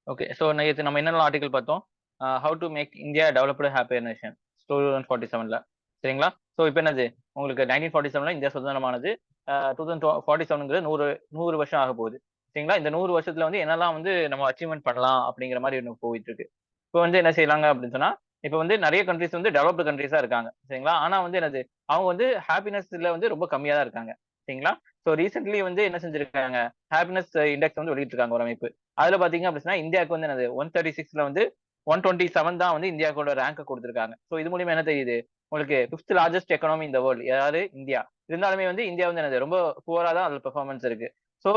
Okay. So நேத்து நம்ம என்னெல்லாம் ஆர்டிகல் பார்த்தோம்? How to make India developed happier nation 2047ல. சரிங்களா? ஸோ இப்ப என்னது? உங்களுக்கு 1947ல இந்தியா சுதந்திரமானது. 2047ங்கிறது 100 வருஷம் ஆகப் போகுது. சரிங்களா? இந்த 100 வருஷத்துல வந்து என்னெல்லாம் வந்து நம்ம அச்சீவ்மென்ட் பண்ணலாம் அப்படிங்கிற மாரி ஒண்ணு போயிட்டு இருக்கு. இப்ப வந்து என்ன செய்யலாங்க அப்படின்னு சொன்னா, இப்ப வந்து நெறைய கண்ட்ரீஸ் வந்து டெவலப்டு கண்ட்ரீஸா இருக்காங்க. சரிங்களா? ஆனா வந்து என்னது? அவங்க வந்து ஹேப்பினஸ்ல வந்து ரொம்ப கம்மியா தான் இருக்காங்க. சரிங்களா? ஸோ ரீசென்ட்லி வந்து என்ன செஞ்சிருக்காங்க? ஹேப்பினஸ் இண்டெக்ஸ் வந்து வெளியிட்டிருக்காங்க ஒரு அமைப்பு. அதுல பாத்தீங்க அப்படின்னா இந்தியாவுக்கு வந்து என்னது 136ல வந்து 127 தான் வந்து இந்தியாவோட ரேங்க் கொடுத்திருக்காங்க. சோ இது மூலியமா என்ன தெரியுது? உங்களுக்கு fifth largest economy in the world யாரு? இந்தியா. இருந்தாலுமே வந்து இந்தியா வந்து என்னது ரொம்ப புவரா தான் அதுல பெர்ஃபார்மன்ஸ் இருக்கு. சோ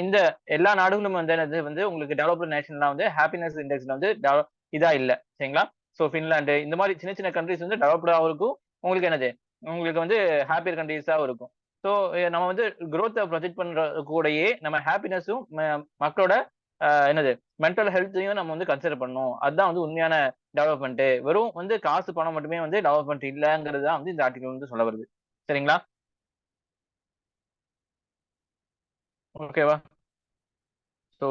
இந்த எல்லா நாடுகளும் வந்து என்னது வந்து உங்களுக்கு டெவலப்டு நேஷன்லாம் வந்து ஹாப்பினஸ் இண்டெக்ஸ்ல வந்து இதா இல்ல. சரிங்களா? சோ பின்லாந்து இந்த மாதிரி சின்ன சின்ன கண்ட்ரீஸ் வந்து டெவலப்டாவும் இருக்கும். உங்களுக்கு என்னது? உங்களுக்கு வந்து ஹாப்பியர் கண்ட்ரீஸாவும் இருக்கும். சோ நம்ம வந்து குரோத்த ப்ரொஜெக்ட் பண்ற கூடயே நம்ம ஹாப்பினஸும் மக்களோட என்னது மென்டல் ஹெல்த்தையும் நம்ம வந்து கன்சிடர் பண்ணணும். அதுதான் வந்து உண்மையான டெவலப்மெண்ட். வெறும் வந்து காசு பணம் மட்டுமே வந்து டெவலப்மெண்ட் இல்லங்கிறது தான் வந்து இந்த ஆர்டிகல் வந்து சொல்ல வருது. சரிங்களா? ஓகேவா? சோ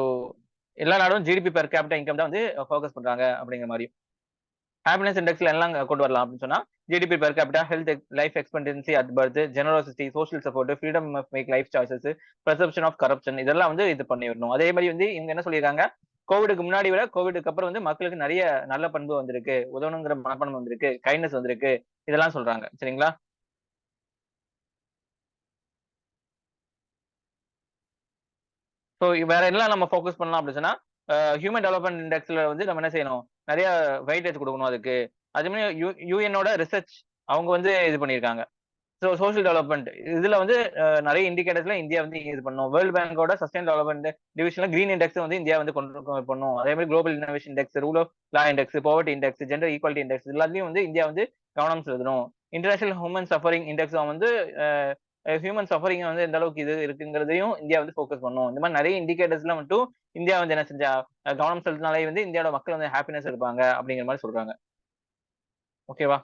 எல்லா நாடும் ஜிடிபி பெர் கேபிட்டா இன்கம் தான் வந்து ஃபோக்கஸ் பண்றாங்க அப்படிங்கிற மாரி. ஹாப்பினஸ் இண்டெக்ஸ்ல எல்லாம் கொண்டு வரலாம் அப்படின்னு சொன்னா, GDP per capita, health life expectancy at birth, generosity, social support, freedom of make life choices, perception of corruption இதெல்லாம் வந்து இது பண்ணிறணும். அதே மாரி வந்து இவங்க என்ன சொல்லியிருக்காங்க, கோவிட்க்கு முன்னாடி விட கோவிட்க்கு அப்புறம் வந்து மக்களுக்கு நெறைய நல்ல பண்பு வந்திருக்கு. உதவணுங்கிற மனப்பான்மை வந்திருக்கு. கைண்ட்னஸ் வந்திருக்கு. இதெல்லாம் சொல்றாங்க. சரிங்களா? சோ வேற எல்லாம் நம்ம ஃபோக்கஸ் பண்ணலாம் அப்படின்னு சொன்னா, ஹியூமன் டெவலப்மென்ட் இண்டெக்ஸ்ல வந்து நம்ம என்ன செய்யணும்? நெறைய வெயிட்டேஜ் குடுக்கணும் அதுக்கு. அதே மாரி யுஎன்னோட ரிசர்ச் அவங்க வந்து இது பண்ணியிருக்காங்க. சோசியல் டெவலப்மென்ட் இதுல வந்து நெறைய இண்டிகேட்டர்ஸ்ல இந்தியா வந்து இது பண்ணும். வேர்ல்ட் பேங்கோட சஸ்டைன் டெவலப்மென்ட் டிவிஷன்ல கிரீன் இண்டெக்ஸ் வந்து இந்தியா வந்து கொண்டு பண்ணும். அதே மாரி global innovation index, rule of law index, poverty index, gender equality index எல்லாத்துலயும் வந்து இந்தியா வந்து கவனம் செலுத்தணும். இன்டர்நேஷனல் ஹியூமன் சஃபரிங் இண்டெக்ஸ் வந்து ஹியூமன் சஃபரிங் வந்து எந்த அளவுக்கு இது இருக்குங்கிறதையும் இந்தியா வந்து ஃபோக்கஸ் பண்ணும். இந்த மாரி நெறைய இண்டிகேட்டர்ஸ்ல மட்டும் இந்தியா வந்து என்ன செஞ்சா கவனம் செலுத்தினாலே வந்து இந்தியாவோட மக்கள் வந்து ஹாப்பினஸ் இருப்பாங்க அப்படிங்கிற மாரி சொல்றாங்க. ஓகேவா?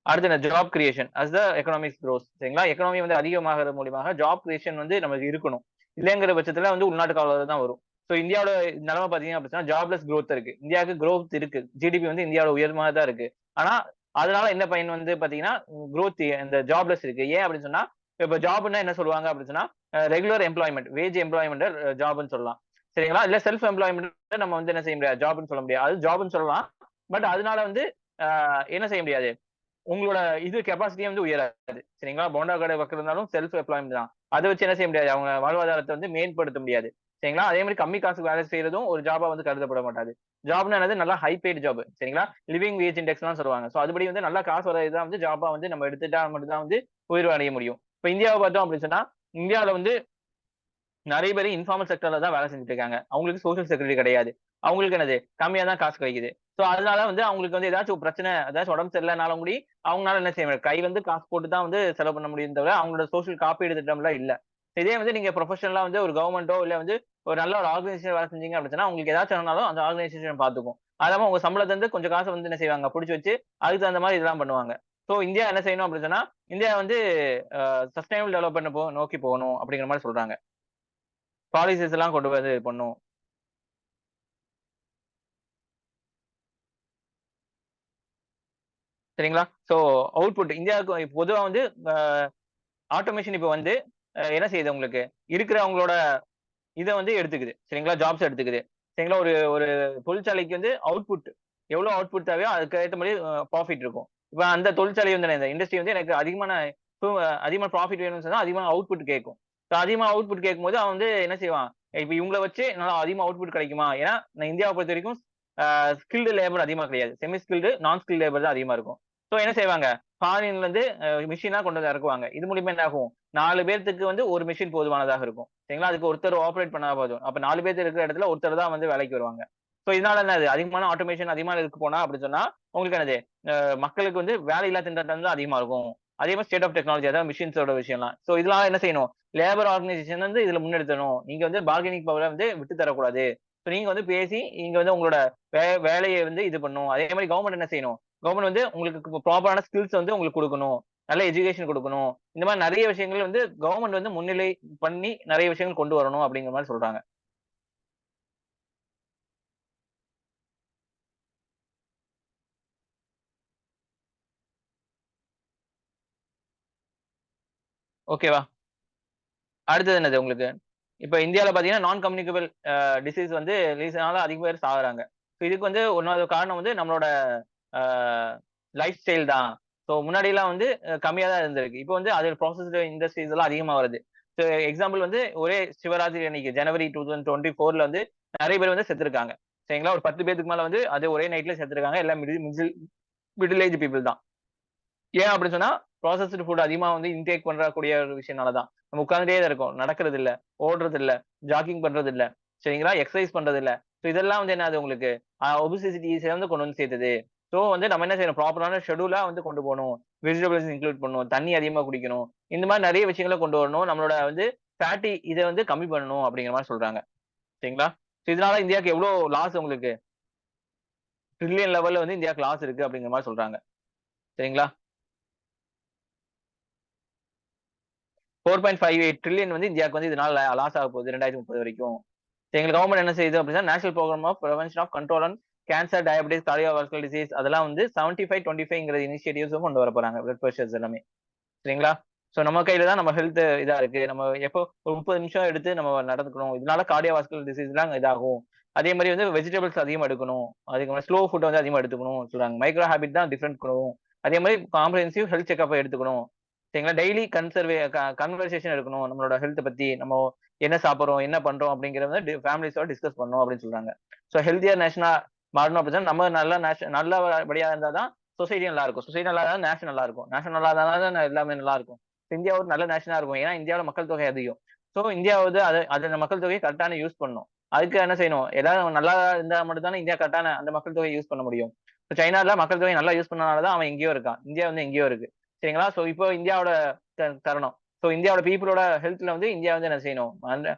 அடுத்து என்ன ஜாப் கிரியேஷன் அஸ் த எக்கனாமிக்ஸ் குரோஸ் சரிங்களா? எக்கனாமி வந்து அதிகமாகறது மூலியமாக ஜாப் கிரியேஷன் வந்து நமக்கு இருக்கணும். இல்லங்கிற பட்சத்துல வந்து உள்நாட்டு கலவரம் தான் வரும். சோ இந்தியாவோட நிலைமை பார்த்தீங்க அப்படின்னா ஜாப்லெஸ் குரோத் இருக்கு. இந்தியாவுக்கு குரோத் இருக்கு. ஜிடிபி வந்து இந்தியாவோட உயர்மா தான் இருக்கு. ஆனா அதனால என்ன பயன் வந்து பார்த்தீங்கன்னா, குரோத் இந்த ஜாப்லெஸ் இருக்கு. ஏன் அப்படின்னு சொன்னா, இப்ப ஜாப்னா என்ன சொல்லுவாங்க அப்படின்னு சொன்னா, ரெகுலர் எம்ப்ளாய்மென்ட், வேஜ் எம்ப்ளாய்மென்ட்ட ஜாப்ன்னு சொல்லலாம். சரிங்களா? இல்ல செல்ஃப் எம்ப்ளாய்மென்ட் நம்ம வந்து என்ன செய்ய முடியாது. ஜாப்ன்னு சொல்ல முடியாது. அது ஜாப்ன்னு சொல்லலாம். பட் அதனால வந்து என்ன செய்ய முடியாது. உங்களோட இது கெப்பாசிட்டியே வந்து உயராது. சரிங்களா? போண்டா கடை வைக்கிறதுனாலும் செல்ஃப் எம்ப்ளாய்மென்ட் தான். அத வச்சு என்ன செய்ய முடியாது. அவங்க வாழ்வாதாரத்த வந்து மேம்படுத்த முடியாது. சரிங்களா? அதே மாரி கம்மி காசுக்கு வேலை செய்றதும் ஒரு ஜாபா வந்து கருதப்பட மாட்டாது. ஜாப்னா என்னது? நல்லா ஹை பெய்ட் ஜாப். சரிங்களா? லிவிங் வேஜ் இண்டெக்ஸ்லாம் சொல்லுவாங்க. சோ அதுபடி வந்து நல்லா காசு வர இதான் வந்து ஜாபா வந்து நம்ம எடுத்துட்டா மட்டும் தான் வந்து உயர்வு அடைய முடியும். இப்ப இந்தியாவ பார்த்தோம் அப்படின்னு சொன்னா, இந்தியாவுல வந்து நெறைய பேரு இன்ஃபார்மல் செக்டர்ல தான் வேலை செஞ்சுட்டு இருக்காங்க. அவங்களுக்கு சோசியல் செக்யூரிட்டி கிடையாது. அவங்களுக்கு என்னது? கம்மியா தான் காசு கிடைக்குது. சோ அதனால வந்து அவங்களுக்கு வந்து ஏதாச்சும் ஒரு பிரச்சனை, ஏதாச்சும் உடம்பு சரியில்லனாலும் கூடி, அவங்களால என்ன செய்ய முடியாது? கை வந்து காசு போட்டு தான் வந்து செலவு பண்ண முடியுமே தவிர, அவங்களோட சோசியல் காப்பீடு திட்டம்லாம் இல்ல. இதே வந்து நீங்க ப்ரொஃபஷனலா வந்து ஒரு கவர்ன்மென்ட்டோ இல்ல வந்து ஒரு நல்ல ஒரு ஆர்கனைசேஷன் வேலை செஞ்சீங்க அப்படின்னு சொன்னா, உங்களுக்கு ஏதாச்சும் ஆனாலும் அந்த ஆர்கனைசேஷன் பார்த்துக்கும். அது இல்லாம உங்க சம்பளத்துல இருந்து கொஞ்சம் காசு வந்து என்ன செய்வாங்க? புடிச்சு வச்சு, அதுக்கு தகுந்த மாரி இதெல்லாம் பண்ணுவாங்க. சோ இந்தியா என்ன செய்யணும் அப்படின்னு சொன்னா, இந்தியா வந்து சஸ்டைனபிள் டெவலப்மென்ட் நோக்கி போகணும் அப்படிங்கிற மாரி சொல்றாங்க. பாலிசிஸ் எல்லாம் கொண்டு வந்து பண்ணும். சரிங்களா? சோ அவுட்புட் இந்தியாவுக்கு பொதுவா வந்து அ ஆட்டோமேஷன் இப்ப வந்து என்ன செய்யுது உங்களுக்கு? இருக்கிறவங்களோட இத வந்து எடுத்துக்குது. சரிங்களா? ஜாப்ஸ் எடுத்துக்குது. சரிங்களா? ஒரு ஒரு தொழிற்சாலைக்கு வந்து அவுட்புட் எவ்வளோ அவுட்புட் தேவையோ அதுக்கு ஏத்த மாரி புராஃபிட் இருக்கும். இப்ப அந்த தொழிற்சாலை வந்து இந்த இண்டஸ்ட்ரி வந்து எனக்கு அதிகமான புராஃபிட் வேணும்னு சொன்னா அதிகமான அவுட்புட் கேட்கும். சோ அதிகமா அவுட்புட் கேட்கும்போது அவன் வந்து என்ன செய்வான்? இப்ப இவங்கள வச்சு என்னால அதிகமா அவுட்புட் கிடைக்குமா? ஏன்னா நான் இந்தியாவ பொறுத்தவரைக்கும் ஸ்கில்டு லேபர் அதிகமா கிடையாது. செமி ஸ்கில்டு, நான் ஸ்கில்டு லேபர் தான் அதிகமா இருக்கும். சோ என்ன செய்வாங்க? ஃபாரின்ல இருந்து மெஷினா கொண்டு வந்து இறக்குவாங்க. இது மூலியமா என்ன ஆகும்? 4 பேத்துக்கு வந்து 1 மெஷின் போதுமானதாக இருக்கும். சரிங்களா? அதுக்கு ஒருத்தர் ஆப்பரேட் பண்ணா போதும். அப்ப 4 பேர் இருக்கிற இடத்துல ஒருத்தர் தான் வந்து வேலைக்கு வருவாங்க. சோ இதனால என்னது? அதிகமான ஆட்டோமேஷன் அதிகமா இருக்கு போனா அப்படின்னு சொன்னா, உங்களுக்கு என்னது? மக்களுக்கு வந்து வேலையில்லா திண்டாட்டம் தான் அதிகமா இருக்கும். அதே மாரி ஸ்டேட் ஆஃப் டெக்னாலஜி அதாவது மிஷின்ஸோட விஷயம்லாம். சோ இதனால என்ன செய்யணும்? லேபர் ஆர்கனைசேஷன் வந்து இதுல முன்னெடுத்தணும். நீங்க வந்து பார்கெனிங் பவர வந்து விட்டு தரக்கூடாது. சோ நீங்க வந்து பேசி, நீங்க வந்து உங்களோட வேலைய வந்து இது பண்ணணும். அதே மாரி கவர்ன்மெண்ட் என்ன செய்யணும்? கவர்ன்மெண்ட் வந்து உங்களுக்கு ப்ராப்பரான ஸ்கில்ஸ் வந்து உங்களுக்கு குடுக்கணும். நல்ல எஜுகேஷன் குடுக்கணும். இந்த மாரி நெறைய விஷயங்கள் வந்து கவர்ன்மெண்ட் வந்து முன்னிலை பண்ணி நெறைய விஷயங்கள் கொண்டு வரணும் அப்படிங்கிற மாரி சொல்றாங்க. ஓகேவா? அடுத்தது என்னது உங்களுக்கு? இப்ப இந்தியால பார்த்தீங்கன்னா, நான் கம்யூனிகபிள் டிசீஸ் வந்து ரிலீஸ்னால அதிக பேர் சாகுறாங்க. இதுக்கு வந்து 1வது காரணம் வந்து நம்மளோட அ லைஃப் ஸ்டைல் தான். முன்னாடிலாம் வந்து கம்மியா தான் இருந்திருக்கு. இப்ப வந்து அது ப்ராசஸ்டு இண்டஸ்ட்ரீஸ் எல்லாம் அதிகமா வருது. எக்ஸாம்பிள் வந்து ஒரே சிவராத்திரி அன்னைக்கு ஜனவரி 2024ல வந்து நெறைய பேர் வந்து செத்துருக்காங்க. சரிங்களா? ஒரு 10 பேத்துக்கு மேல வந்து அது ஒரே நைட்ல செத்துருக்காங்க. எல்லாம் மிடில் ஏஜ் பீப்பிள் தான். ஏன் அப்படின்னு சொன்னா, ப்ராசஸ்டு ஃபுட் அதிகமா வந்து இன்டேக் பண்ணக்கூடிய ஒரு விஷயம்னால தான். நம்ம உட்கார்ந்துட்டே தான் இருக்கோம். நடக்கிறது இல்ல, ஓடுறது இல்ல, ஜாக்கிங் பண்றது இல்ல. சரிங்களா? எக்சர்சைஸ் பண்றது இல்ல. இதெல்லாம் வந்து என்னது உங்களுக்கு ஒபிசிசிட்டிஸ வந்து கொண்டு வந்து சேர்த்தது. வந்து நம்ம என்ன செய்யணும்? ப்ராப்பரான ஷெட்யூலா வந்து கொண்டு போணும். வெஜிடபிள்ஸ் இன்க்ளூட் பண்ணணும். தண்ணீ அதிகமா குடிக்கணும். இந்த மாரி நெறைய விஷயங்கள கொண்டு வரணும். நம்மளோட வந்து ஃபேட்டி இத வந்து கம்மி பண்ணணும் அப்படிங்கிற மாரி சொல்றாங்க. சரிங்களா? இதனால இந்தியாவுக்கு எவ்ளோ லாஸ் உங்களுக்கு? ட்ரில்லியன் லெவல்ல வந்து இந்தியாவுக்கு லாஸ் இருக்கு அப்படிங்கிற மாரி சொல்றாங்க. சரிங்களா? 4.58 டிரில்லியன் வந்து இந்தியாவுக்கு வந்து இதனால லாஸ் ஆக போகுது 2030 வரைக்கும். எங்க கவர்ன்மெண்ட் என்ன செய்யுது அப்படின்னா, national programme of prevention of control on cancer, diabetes, cardiovascular disease அதெல்லாம் வந்து 75-25ங்கிற இனிஷியேட்டிவ்ஸும் கொண்டு வரப்போறாங்க. பிளட் பிரஷர்ஸ் எல்லாமே. சரிங்களா? நம்ம கையில தான் நம்ம ஹெல்த் இதா இருக்கு. நம்ம எப்போ ஒரு 30 நிமிஷம் எடுத்து நம்ம நடந்துக்கணும். இதனால கார்டியோவாஸ்குலர் டிசீஸ்லாம் இதாகும். அதே மாரி வந்து வெஜிடபிள்ஸ் அதிகமா எடுக்கணும். அதுக்கு ஸ்லோ ஃபுட் வந்து அதிகமா எடுத்துக்கணும்னு சொல்றாங்க. மைக்ரோ ஹேபிட் தான் டிஃபரெண்ட் குடுக்கும். அதே மாரி காம்ப்ரிஹென்சிவ் ஹெல்த் செக்கப் எடுத்துக்கணும். சரிங்களா? டெய்லி கன்வர்சேஷன் எடுக்கணும். நம்மளோட ஹெல்த் பத்தி நம்ம என்ன சாப்பிடுறோம், என்ன பண்றோம் அப்படிங்கிறத ஃபேமிலிஸோட டிஸ்கஸ் பண்ணணும் அப்படின்னு சொல்றாங்க. ஹெல்த்தியர் நேஷனா மாறணும் அப்படின்னா நம்ம நல்லபடியா இருந்தா தான் சொசைட்டி நல்லா இருக்கும். சொசைட்டி நல்லா இருந்தா நேஷன் நல்லா இருக்கும். நேஷன் நல்லா இருந்தா தான் எல்லாமே நல்லா இருக்கும். இந்தியா ஒரு நல்ல நேஷனா இருக்கும். ஏன்னா இந்தியாவுல மக்கள் தொகை அதிகம். இந்தியா வந்து அந்த மக்கள் தொகையை கரெக்ட்டான யூஸ் பண்ணணும். அதுக்கு என்ன செய்யணும்? எல்லாரும் நல்லா இருந்தா மட்டும் தானே இந்தியா கரெக்ட்டான அந்த மக்கள் தொகையை யூஸ் பண்ண முடியும். சைனால மக்கள் தொகை நல்லா யூஸ் பண்ணனால தான் அவன் எங்கேயோ இருக்கான். இந்தியா வந்து எங்கேயோ இருக்கு. சரிங்களா? இப்போ இந்தியாவோட தருணம். இந்தியாவோட பீப்பிளோட ஹெல்த்ல வந்து இந்தியா வந்து என்ன செய்யணும்? அந்த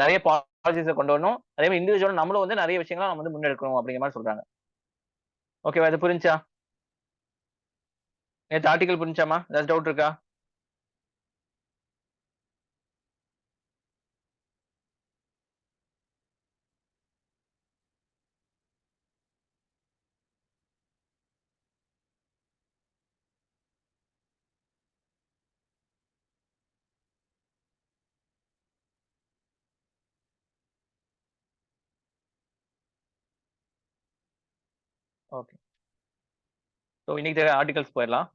நெறைய பாலிசிஸ கொண்டு வரணும். அதே மாரி இண்டிவிஜுவலா நம்மளும் வந்து நெறைய விஷயங்கள நம்ம வந்து முன்னெடுக்கணும் அப்படிங்கிற மாரி சொல்றாங்க. ஓகேவா? இது புரிஞ்சுச்சா? நேத்து ஆர்டிகிள் புரிஞ்சுச்சாம்மா? ஏதாச்சும் டவுட் இருக்கா? ஓகே. இன்னைக்கு தேவை ஆர்டிகல்ஸ் போயிரலாம்.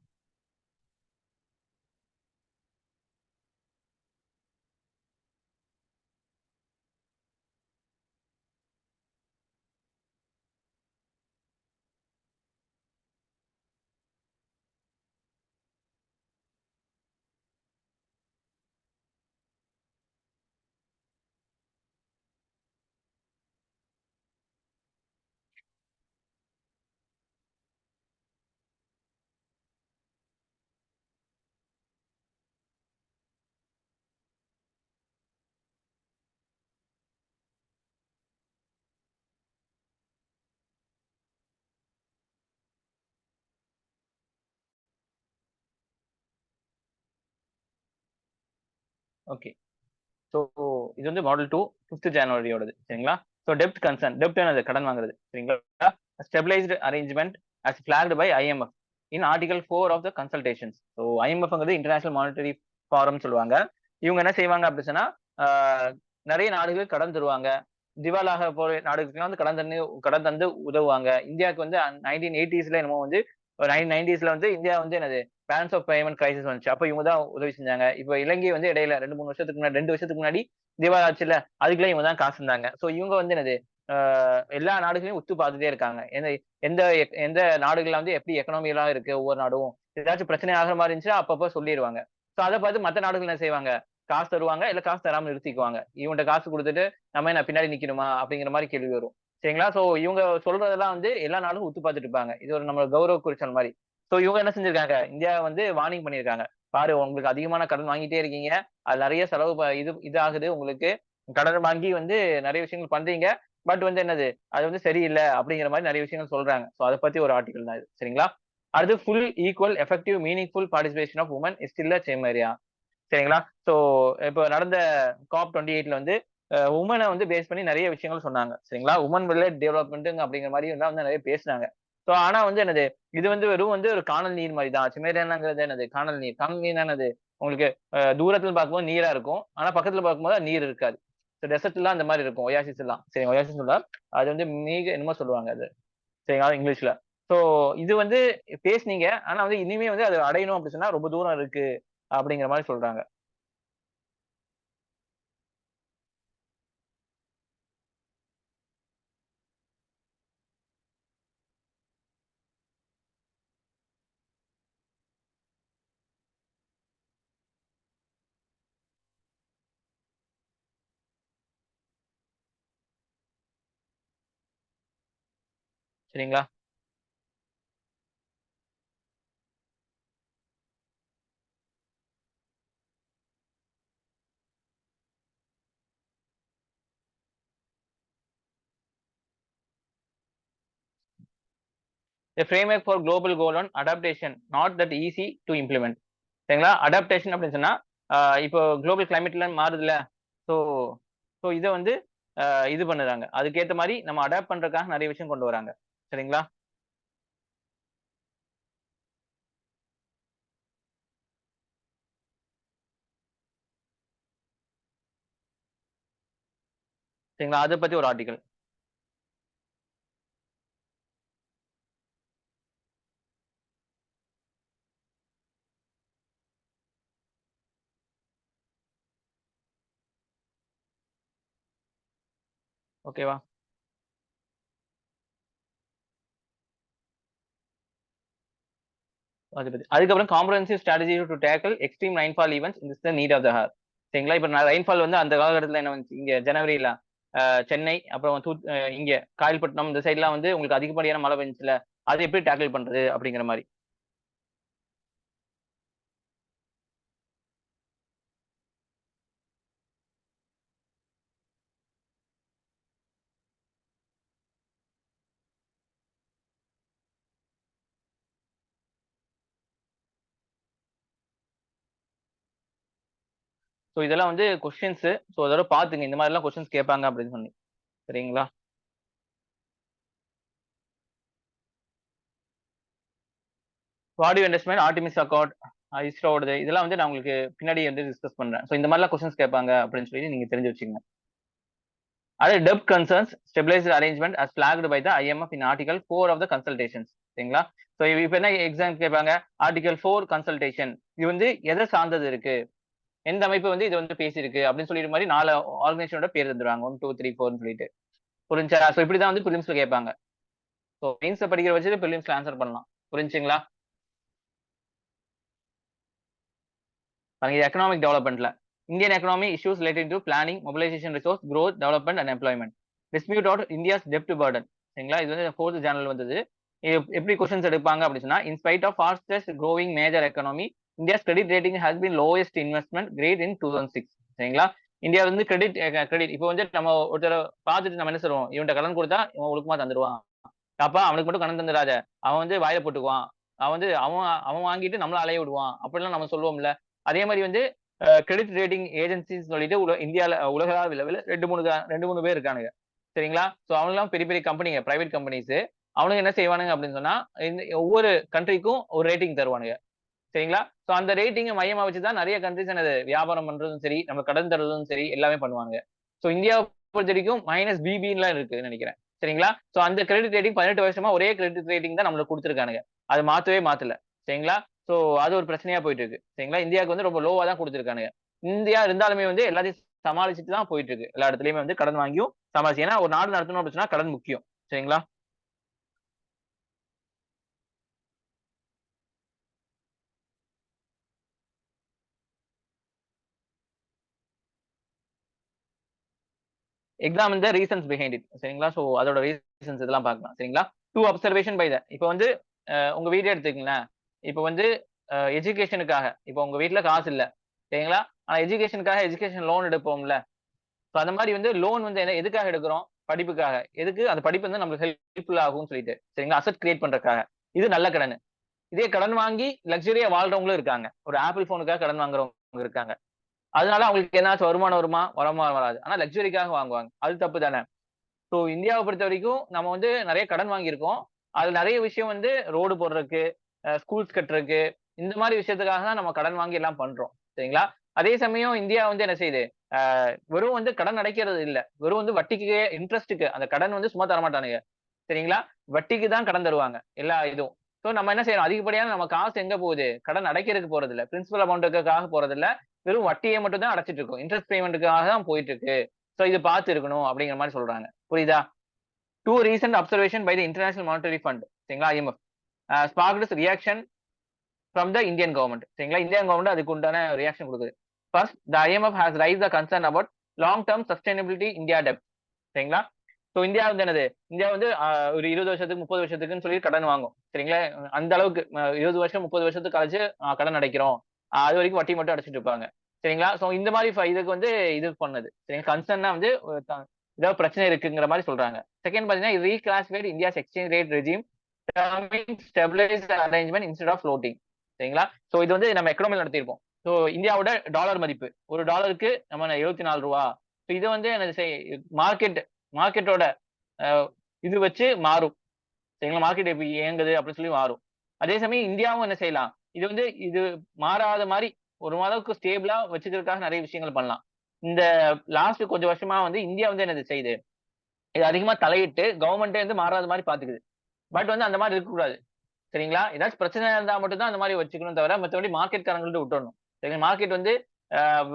ஓகே. ஸோ இது வந்து மாடல் 2 5த் ஜனவரியோடது. சரிங்களா? டெப்ட் கன்சர்ன். டெப்ட் என்னது? கடன் வாங்குறது. சரிங்களா? Stabilised arrangement as blocked by IMF in article 4 of the consultations. ஐஎம்எஃப்ங்கிறது இன்டர்நேஷனல் மானிட்டரி ஃபாரம் சொல்லுவாங்க. இவங்க என்ன செய்வாங்க அப்படி சொன்னா, ஆ நெறைய நாடுகளுக்கு கடன் தருவாங்க. திவாலாக போற நாடுகளுக்குலாம் வந்து கடன் தந்து உதவுவாங்க. இந்தியாவுக்கு வந்து 1980ஸ்ல என்னமோ வந்து 1990ஸ்ல வந்து இந்தியா வந்து என்னது பேலன்ஸ் ஆஃப் பேமெண்ட் கிரைசிஸ் வந்துச்சு. அப்ப இவங்க தான் உதவி செஞ்சாங்க. இப்ப இலங்கை வந்து இடையில 2, 3 வருஷத்துக்கு முன்னாடி 2 வருஷத்துக்கு முன்னாடி திவால் ஆச்சுல்ல, அதுக்கெல்லாம் இவங்க தான் காசு தந்தாங்க. இவங்க வந்து என்னது ஆ எல்லா நாடுகளையும் உத்து பார்த்துட்டே இருக்காங்க. எந்த எந்த நாடுகள்ல வந்து எப்படி எக்கனாமிலாம் இருக்கு ஒவ்வொரு நாடும். ஏதாச்சும் பிரச்சனை ஆகுற மாரி இருந்துச்சுன்னா அப்பப்ப சொல்லிருவாங்க. அத பார்த்து மத்த நாடுகள் என்ன செய்வாங்க, காசு தருவாங்க, இல்ல காசு தராம நிறுத்திக்குவாங்க. இவன்ட்ட காசு குடுத்துட்டு நம்ம என்ன பின்னாடி நிக்கணுமா? அப்படிங்கிற மாரி கேள்வி வரும். சரிங்களா? இவங்க சொல்றதெல்லாம் வந்து எல்லா நாடும் உத்து பார்த்துட்டு இருப்பாங்க. இது ஒரு நம்ம கௌரவ குறிச்சல் மாரி. இவங்க என்ன செஞ்சிருக்காங்க, இந்தியா வந்து வார்னிங் பண்ணியிருக்காங்க. பாரு உங்களுக்கு அதிகமான கடன் வாங்கிட்டே இருக்கீங்க. அது நெறைய செலவு இது ஆகுது உங்களுக்கு. கடன் வாங்கி வந்து நெறைய விஷயங்கள் பண்றீங்க. பட் வந்து என்னது, அது வந்து சரியில்ல அப்படிங்கிற மாரி நெறைய விஷயங்கள் சொல்றாங்க. அத பத்தி ஒரு ஆர்டிகிள் தான் இது. சரிங்களா? அடுத்து full equal effective meaningful participation of women is still a same area. சரிங்களா? ஸோ இப்ப நடந்த COP28ல வந்து வுமன வந்து பேஸ் பண்ணி நெறைய விஷயங்கள் சொன்னாங்க. சரிங்களா? வுமன் ரிலேட் டெவலப்மென்ட் அப்படிங்கிற மாரி எல்லாம் வந்து நெறைய பேசுனாங்க. ஆனா வந்து என்னது, இது வந்து வெறும் வந்து ஒரு கானல் நீர் மாரி தான். சிமேரியானாங்கிறது என்னது? கானல் நீர். கானல் நீர்னா என்னது? உங்களுக்கு தூரத்துல பார்க்கும்போது நீரா இருக்கும். ஆனா பக்கத்துல பார்க்கும்போது நீர் இருக்காது. டெசர்ட் எல்லாம் அந்த மாதிரி இருக்கும். ஒயாசிஸ் எல்லாம். சரி, ஒயாசிஸ் சொல்ல அது வந்து என்னமோ சொல்லுவாங்க அது. சரிங்களா இங்கிலீஷ்ல. சோ இது வந்து பேசுனீங்க. ஆனா வந்து இனிமே வந்து அது அடையணும் அப்படி சொன்னா ரொம்ப தூரம் இருக்கு அப்படிங்கிற மாதிரி சொல்றாங்க. சரிங்களா? A framework for global goal on adaptation, not that easy to implement. சரிங்களா? அடாப்டேஷன் அப்படின்னு சொன்னா, இப்போ குளோபல் கிளைமேட்ல மாறுதுல்ல. சோ சோ இத வந்து இது பண்ணுறாங்க. அதுக்கேத்த மாரி நம்ம அடாப்ட் பண்றதுக்காக நெறைய விஷயம் கொண்டு வராங்க. சரிங்களா? சரிங்களா? அத பத்தி ஒரு ஆர்டிகிள். ஓகேவா? அத பத்தி. அதுக்கப்புறம் comprehensive strategy to tackle extreme rainfall events in the need of the hour. சரிங்களா? இப்ப ரெயின்ஃபால் வந்து அந்த காலகட்டத்துல என்ன வந்துச்சு, இங்க ஜனவரில சென்னை, அப்புறம் இங்க காயல்பட்டினம் இந்த சைட்லாம் வந்து உங்களுக்கு அதிகப்படியான மழை பெஞ்சுச்சுல்ல. அத எப்படி டேக்கிள் பண்றது அப்படிங்கிற மாரி. சோ இதெல்லாம் வந்து கொஸ்டின்ஸ். சோ அதோட பாத்துங்க. இந்த மாரிலாம் கொஸ்டின்ஸ் கேட்பாங்க அப்படின்னு சொல்லி. சரிங்களா? What you understand Artemis accord, இஸ்ரோவோடது இதெல்லாம் வந்து நான் உங்களுக்கு பின்னாடி வந்து டிஸ்கஸ் பண்றேன். சோ இந்த மாரிலாம் கொஸ்டின்ஸ் கேட்பாங்க அப்படின்னு சொல்லி நீங்க தெரிஞ்சு வச்சுக்கங்க. அது டெப்ட் concerns stabilised arrangement as blocked by the IMF in article 4 of the consultations. சரிங்களா? சோ இப்ப என்ன எக்ஸாம் கேட்பாங்க, ஆர்டிகல் 4 கன்சல்டேஷன் இது வந்து எதை சார்ந்தது இருக்கு, எந்த அமைப்பு வந்து இது வந்து பேசியிருக்கு அப்படின்னு சொல்லிட்டு மாதிரி 4 ஆர்கனைசேஷனோட பேர் தந்துருவாங்க. 1, 2, 3, 4 சொல்லிட்டு. புரிஞ்சா? சோ இப்படிதான் வந்து பிலிம்ஸ்ல கேட்பாங்க. சோ மெயின்ஸ்ல படிக்கிற வச்சு பிலிம்ஸ்ல ஆன்சர் பண்ணலாம். புரிஞ்சுங்களா? பாருங்க, இது எக்கனாமிக் டெவலப்மென்ட்ல. Indian economy issues related to planning, mobilisation resource, growth, development and employment. Dispute out India's டெப்ட் பர்டன். சரிங்களா? இது வந்து 4th ஜேர்னல் வந்தது. எப்படி கொஸ்டின்ஸ் எடுப்பாங்க அப்படின்னு சொன்னா, in spite of fastest growing major economy, India's credit rating has been lowest investment grade in 2006. சரிங்களா? இந்தியா வந்து கிரெடிட் இப்போ வந்து நம்ம ஒருத்தர பார்த்துட்டு நம்ம என்ன சொல்லுவோம், இவன்ட்ட கடன் கொடுத்தா இவன் ஒழுக்கமா தந்துருவான். அப்பா அவனுக்கு மட்டும் கடன் தந்துடாத. அவன் வந்து வாயில போட்டுக்குவான். அவன் வந்து அவன் அவன் வாங்கிட்டு நம்மள அலைய விடுவான். அப்படிலாம் நம்ம சொல்லுவோம்ல. அதே மாரி வந்து கிரெடிட் ரேட்டிங் ஏஜென்சிஸ் சொல்லிட்டு இந்தியால உலகளாவில 2, 3 பேர் இருக்கானுங்க. சரிங்களா? சோ அவங்கலாம் பெரிய பெரிய கம்பெனிங்க, பிரைவேட் கம்பெனிஸ். அவனுங்க என்ன செய்வானுங்க அப்படின்னு சொன்னா, ஒவ்வொரு கண்ட்ரிக்கும் ஒரு ரேட்டிங் தருவானுங்க. சரிங்களா? சோ அந்த ரேட்டிங்க மையமா வச்சு தான் நெறைய கண்ட்ரீஸ் என்னது வியாபாரம் பண்றதும் சரி, நம்ம கடன் தர்றதும் சரி எல்லாமே பண்ணுவாங்க. சோ இந்தியாவ பொறுத்தவரைக்கும் மைனஸ் பிபின்லாம் இருக்குன்னு நெனைக்கிறேன். சரிங்களா? சோ அந்த கிரெடிட் ரேட்டிங் 18 வருஷமா ஒரே கிரெடிட் ரேட்டிங் தான் நம்மளுக்கு குடுத்துருக்கானுங்க. அது மாத்தவே மாத்தல. சரிங்களா? சோ அது ஒரு பிரச்சனையா போயிட்டு இருக்கு. சரிங்களா? இந்தியாவுக்கு வந்து ரொம்ப லோவா தான் குடுத்துருக்கானுங்க. இந்தியா இருந்தாலுமே வந்து எல்லாத்தையும் சமாளிச்சுட்டு தான் போயிட்டு இருக்கு. எல்லா இடத்துலயுமே வந்து கடன் வாங்கியும் சமாளிச்சு. ஏன்னா ஒரு நாடு நடத்தணும் அப்டின்னு சொன்னா கடன் முக்கியம். சரிங்களா? Examine the reasons behind it. சரிங்களா? சோ அதோட ரீசன்ஸ் இதெல்லாம் பார்க்கலாம். சரிங்களா? 2 அப்சர்வேஷன் பை த இப்ப வந்து உங்க வீடே எடுத்துக்கங்களேன். இப்ப வந்து எஜுகேஷனுக்காக இப்ப உங்க வீட்ல காசு இல்ல. சரிங்களா? ஆனா எஜுகேஷனுக்காக எஜுகேஷன் லோன் எடுப்போம்ல. சோ அந்த மாரி வந்து லோன் வந்து எதுக்காக எடுக்கிறோம்? படிப்புக்காக. எதுக்கு? அந்த படிப்பு வந்து நம்மளுக்கு ஹெல்ப்ஃபுல் ஆகும்னு சொல்லிட்டு. சரிங்களா? அசெட் கிரியேட் பண்றதுக்காக. இது நல்ல கடனு. இதே கடன் வாங்கி லக்ஸரியா வாழ்றவங்களும் இருக்காங்க. ஒரு ஆப்பிள் ஃபோனுக்காக கடன் வாங்குறவங்க இருக்காங்க. அதனால அவங்களுக்கு எதனாச்சும் வருமானம் வருமா? வராது. ஆனா லக்ஸரிக்காக வாங்குவாங்க. அது தப்பு தானே! சோ இந்தியாவ பொறுத்தவரைக்கும் நம்ம வந்து நெறைய கடன் வாங்கியிருக்கோம். அதுல நெறைய விஷயம் வந்து ரோடு போடுறதுக்கு, ஸ்கூல்ஸ் கட்டுறதுக்கு, இந்த மாரி விஷயத்துக்காக தான் நம்ம கடன் வாங்கி எல்லாம் பண்றோம். சரிங்களா? அதே சமயம் இந்தியா வந்து என்ன செய்யுது? வெறும் வந்து கடன் அடைக்கிறது இல்ல. வெறும் வந்து வட்டிக்கு, இன்ட்ரெஸ்ட்க்கு அந்த கடன் வந்து சும்மா தரமாட்டானுங்க. சரிங்களா? வட்டிக்கு தான் கடன் தருவாங்க. எல்லா இதுவும். சோ நம்ம என்ன செய்றோம்? அதிகப்படியான நம்ம காசு எங்க போகுது? கடன் அடைக்கிறதுக்கு போறதில்ல. பிரின்சிபல் அமௌண்ட்க்காக போறதில்ல. வெறும் வட்டிய மட்டும் தான் அடைச்சுட்டு இருக்கோம். இன்ட்ரெஸ்ட் பேமெண்ட்க்காக தான் போயிட்டு இருக்கு. சோ இது பார்த்து இருக்கணும் அப்படிங்கிற மாரி சொல்றாங்க. புரியுதா? 2 recent observation by the International Monetary Fund சரிங்களா? IMF sparked reaction from the Indian government சரிங்களா? இந்தியன் கவர்மெண்ட் அதுக்கு உண்டான ரியாக்ஷன் குடுக்குது. First, the IMF has raised the concern about long term sustainability India debt சரிங்களா? சோ இந்தியா வந்து என்னது? India வந்து ஒரு 20 வருஷத்துக்கு, 30 வருஷத்துக்குன்னு சொல்லி கடன் வாங்கும். சரிங்களா? அந்த அளவுக்கு 20 வருஷம், 30 வருஷத்துக்கு கழிச்சு கடன் அடைக்கிறோம். அது வரைக்கும் வட்டி மட்டும் அடைச்சுட்டு இருப்பாங்க. சரிங்களா? சோ இந்த மாரி இதுக்கு வந்து இது பண்ணுது. சரிங்களா? கன்சர்ன்னா வந்து ஏதாவது பிரச்சனை இருக்குங்கிற மாரி சொல்றாங்க. செகண்ட் பாத்தீங்கன்னா reclassified India's exchange rate regime terming stabilised arrangement instead of floating. சரிங்களா? சோ இது வந்து நம்ம எக்கனாமில நடத்தியிருப்போம். சோ இந்தியாவோட டாலர் மதிப்பு. ஒரு டாலருக்கு நம்ம ரூ. 74. சோ இத வந்து என்னது மார்க்கெட்டோட அ இது வச்சு மாறும். சரிங்களா? மார்க்கெட் எப்படி இயங்குது அப்படின்னு சொல்லி மாறும். அதே சமயம் இந்தியாவும் என்ன செய்யலாம்? இது மாறாத மாரி ஒரு அளவுக்கு ஸ்டேபிளா வச்சுக்கிறதுக்காக நெறைய விஷயங்கள் பண்ணலாம். இந்த லாஸ்ட் கொஞ்சம் வருஷமா வந்து இந்தியா வந்து என்னது செய்யுது? இது அதிகமா தலையிட்டு கவர்ன்மென்ட்டே வந்து மாறாத மாரி பாத்துக்குது. பட் வந்து அந்த மாரி இருக்கக்கூடாது. சரிங்களா? ஏதாச்சும் பிரச்சனை இருந்தா மட்டும் தான் அந்த மாரி வச்சுக்கணும் தவிர, மத்தபடி மார்க்கெட்காரங்கள்ட்ட விட்டுறணும். சரிங்களா? மார்க்கெட் வந்து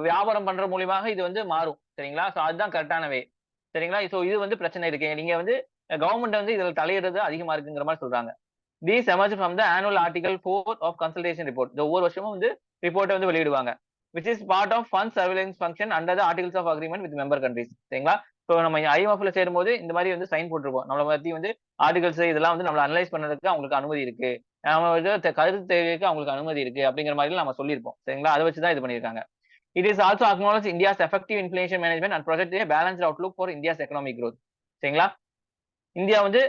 வியாபாரம் பண்ற மூலியமாக இது வந்து மாறும். சரிங்களா? சோ அதுதான் கரெக்ட்டான வே. சரிங்களா? சோ இது வந்து பிரச்சனை இருக்கு. நீங்க வந்து கவர்ன்மெண்ட் வந்து இதுல தலையிடுறது அதிகமா இருக்குங்கிற மாரி சொல்றாங்க. These emerge from the annual article 4 of consultation report. இந்த ஒவ்வொரு வருஷமும் வந்து ரிப்போர்ட்ட வந்து வெளியிடுவாங்க. Which is part of fund surveillance function under the articles of agreement with member countries. சரிங்களா? சோ நம்ம ஐஎம்எஃப்ல சேரும்போது இந்த மாரி வந்து சைன் போட்டுருப்போம். நம்மள பத்தி வந்து ஆர்டிகல்ஸ் இதெல்லாம் வந்து நம்மள அனலைஸ் பண்ணதுக்கு அவங்களுக்கு அனுமதி இருக்கு. நம்ம வந்து கருத்து தெரிவிக்க அவங்களுக்கு அனுமதி இருக்கு அப்படிங்கிற மாரிலாம் நம்ம சொல்லியிருப்போம். சரிங்களா? அத வச்சு தான் இது பண்ணியிருக்காங்க. It is also acknowledge India's effective inflation management and project a balanced Outlook for India's economic growth. சரிங்களா? இந்தியா வந்து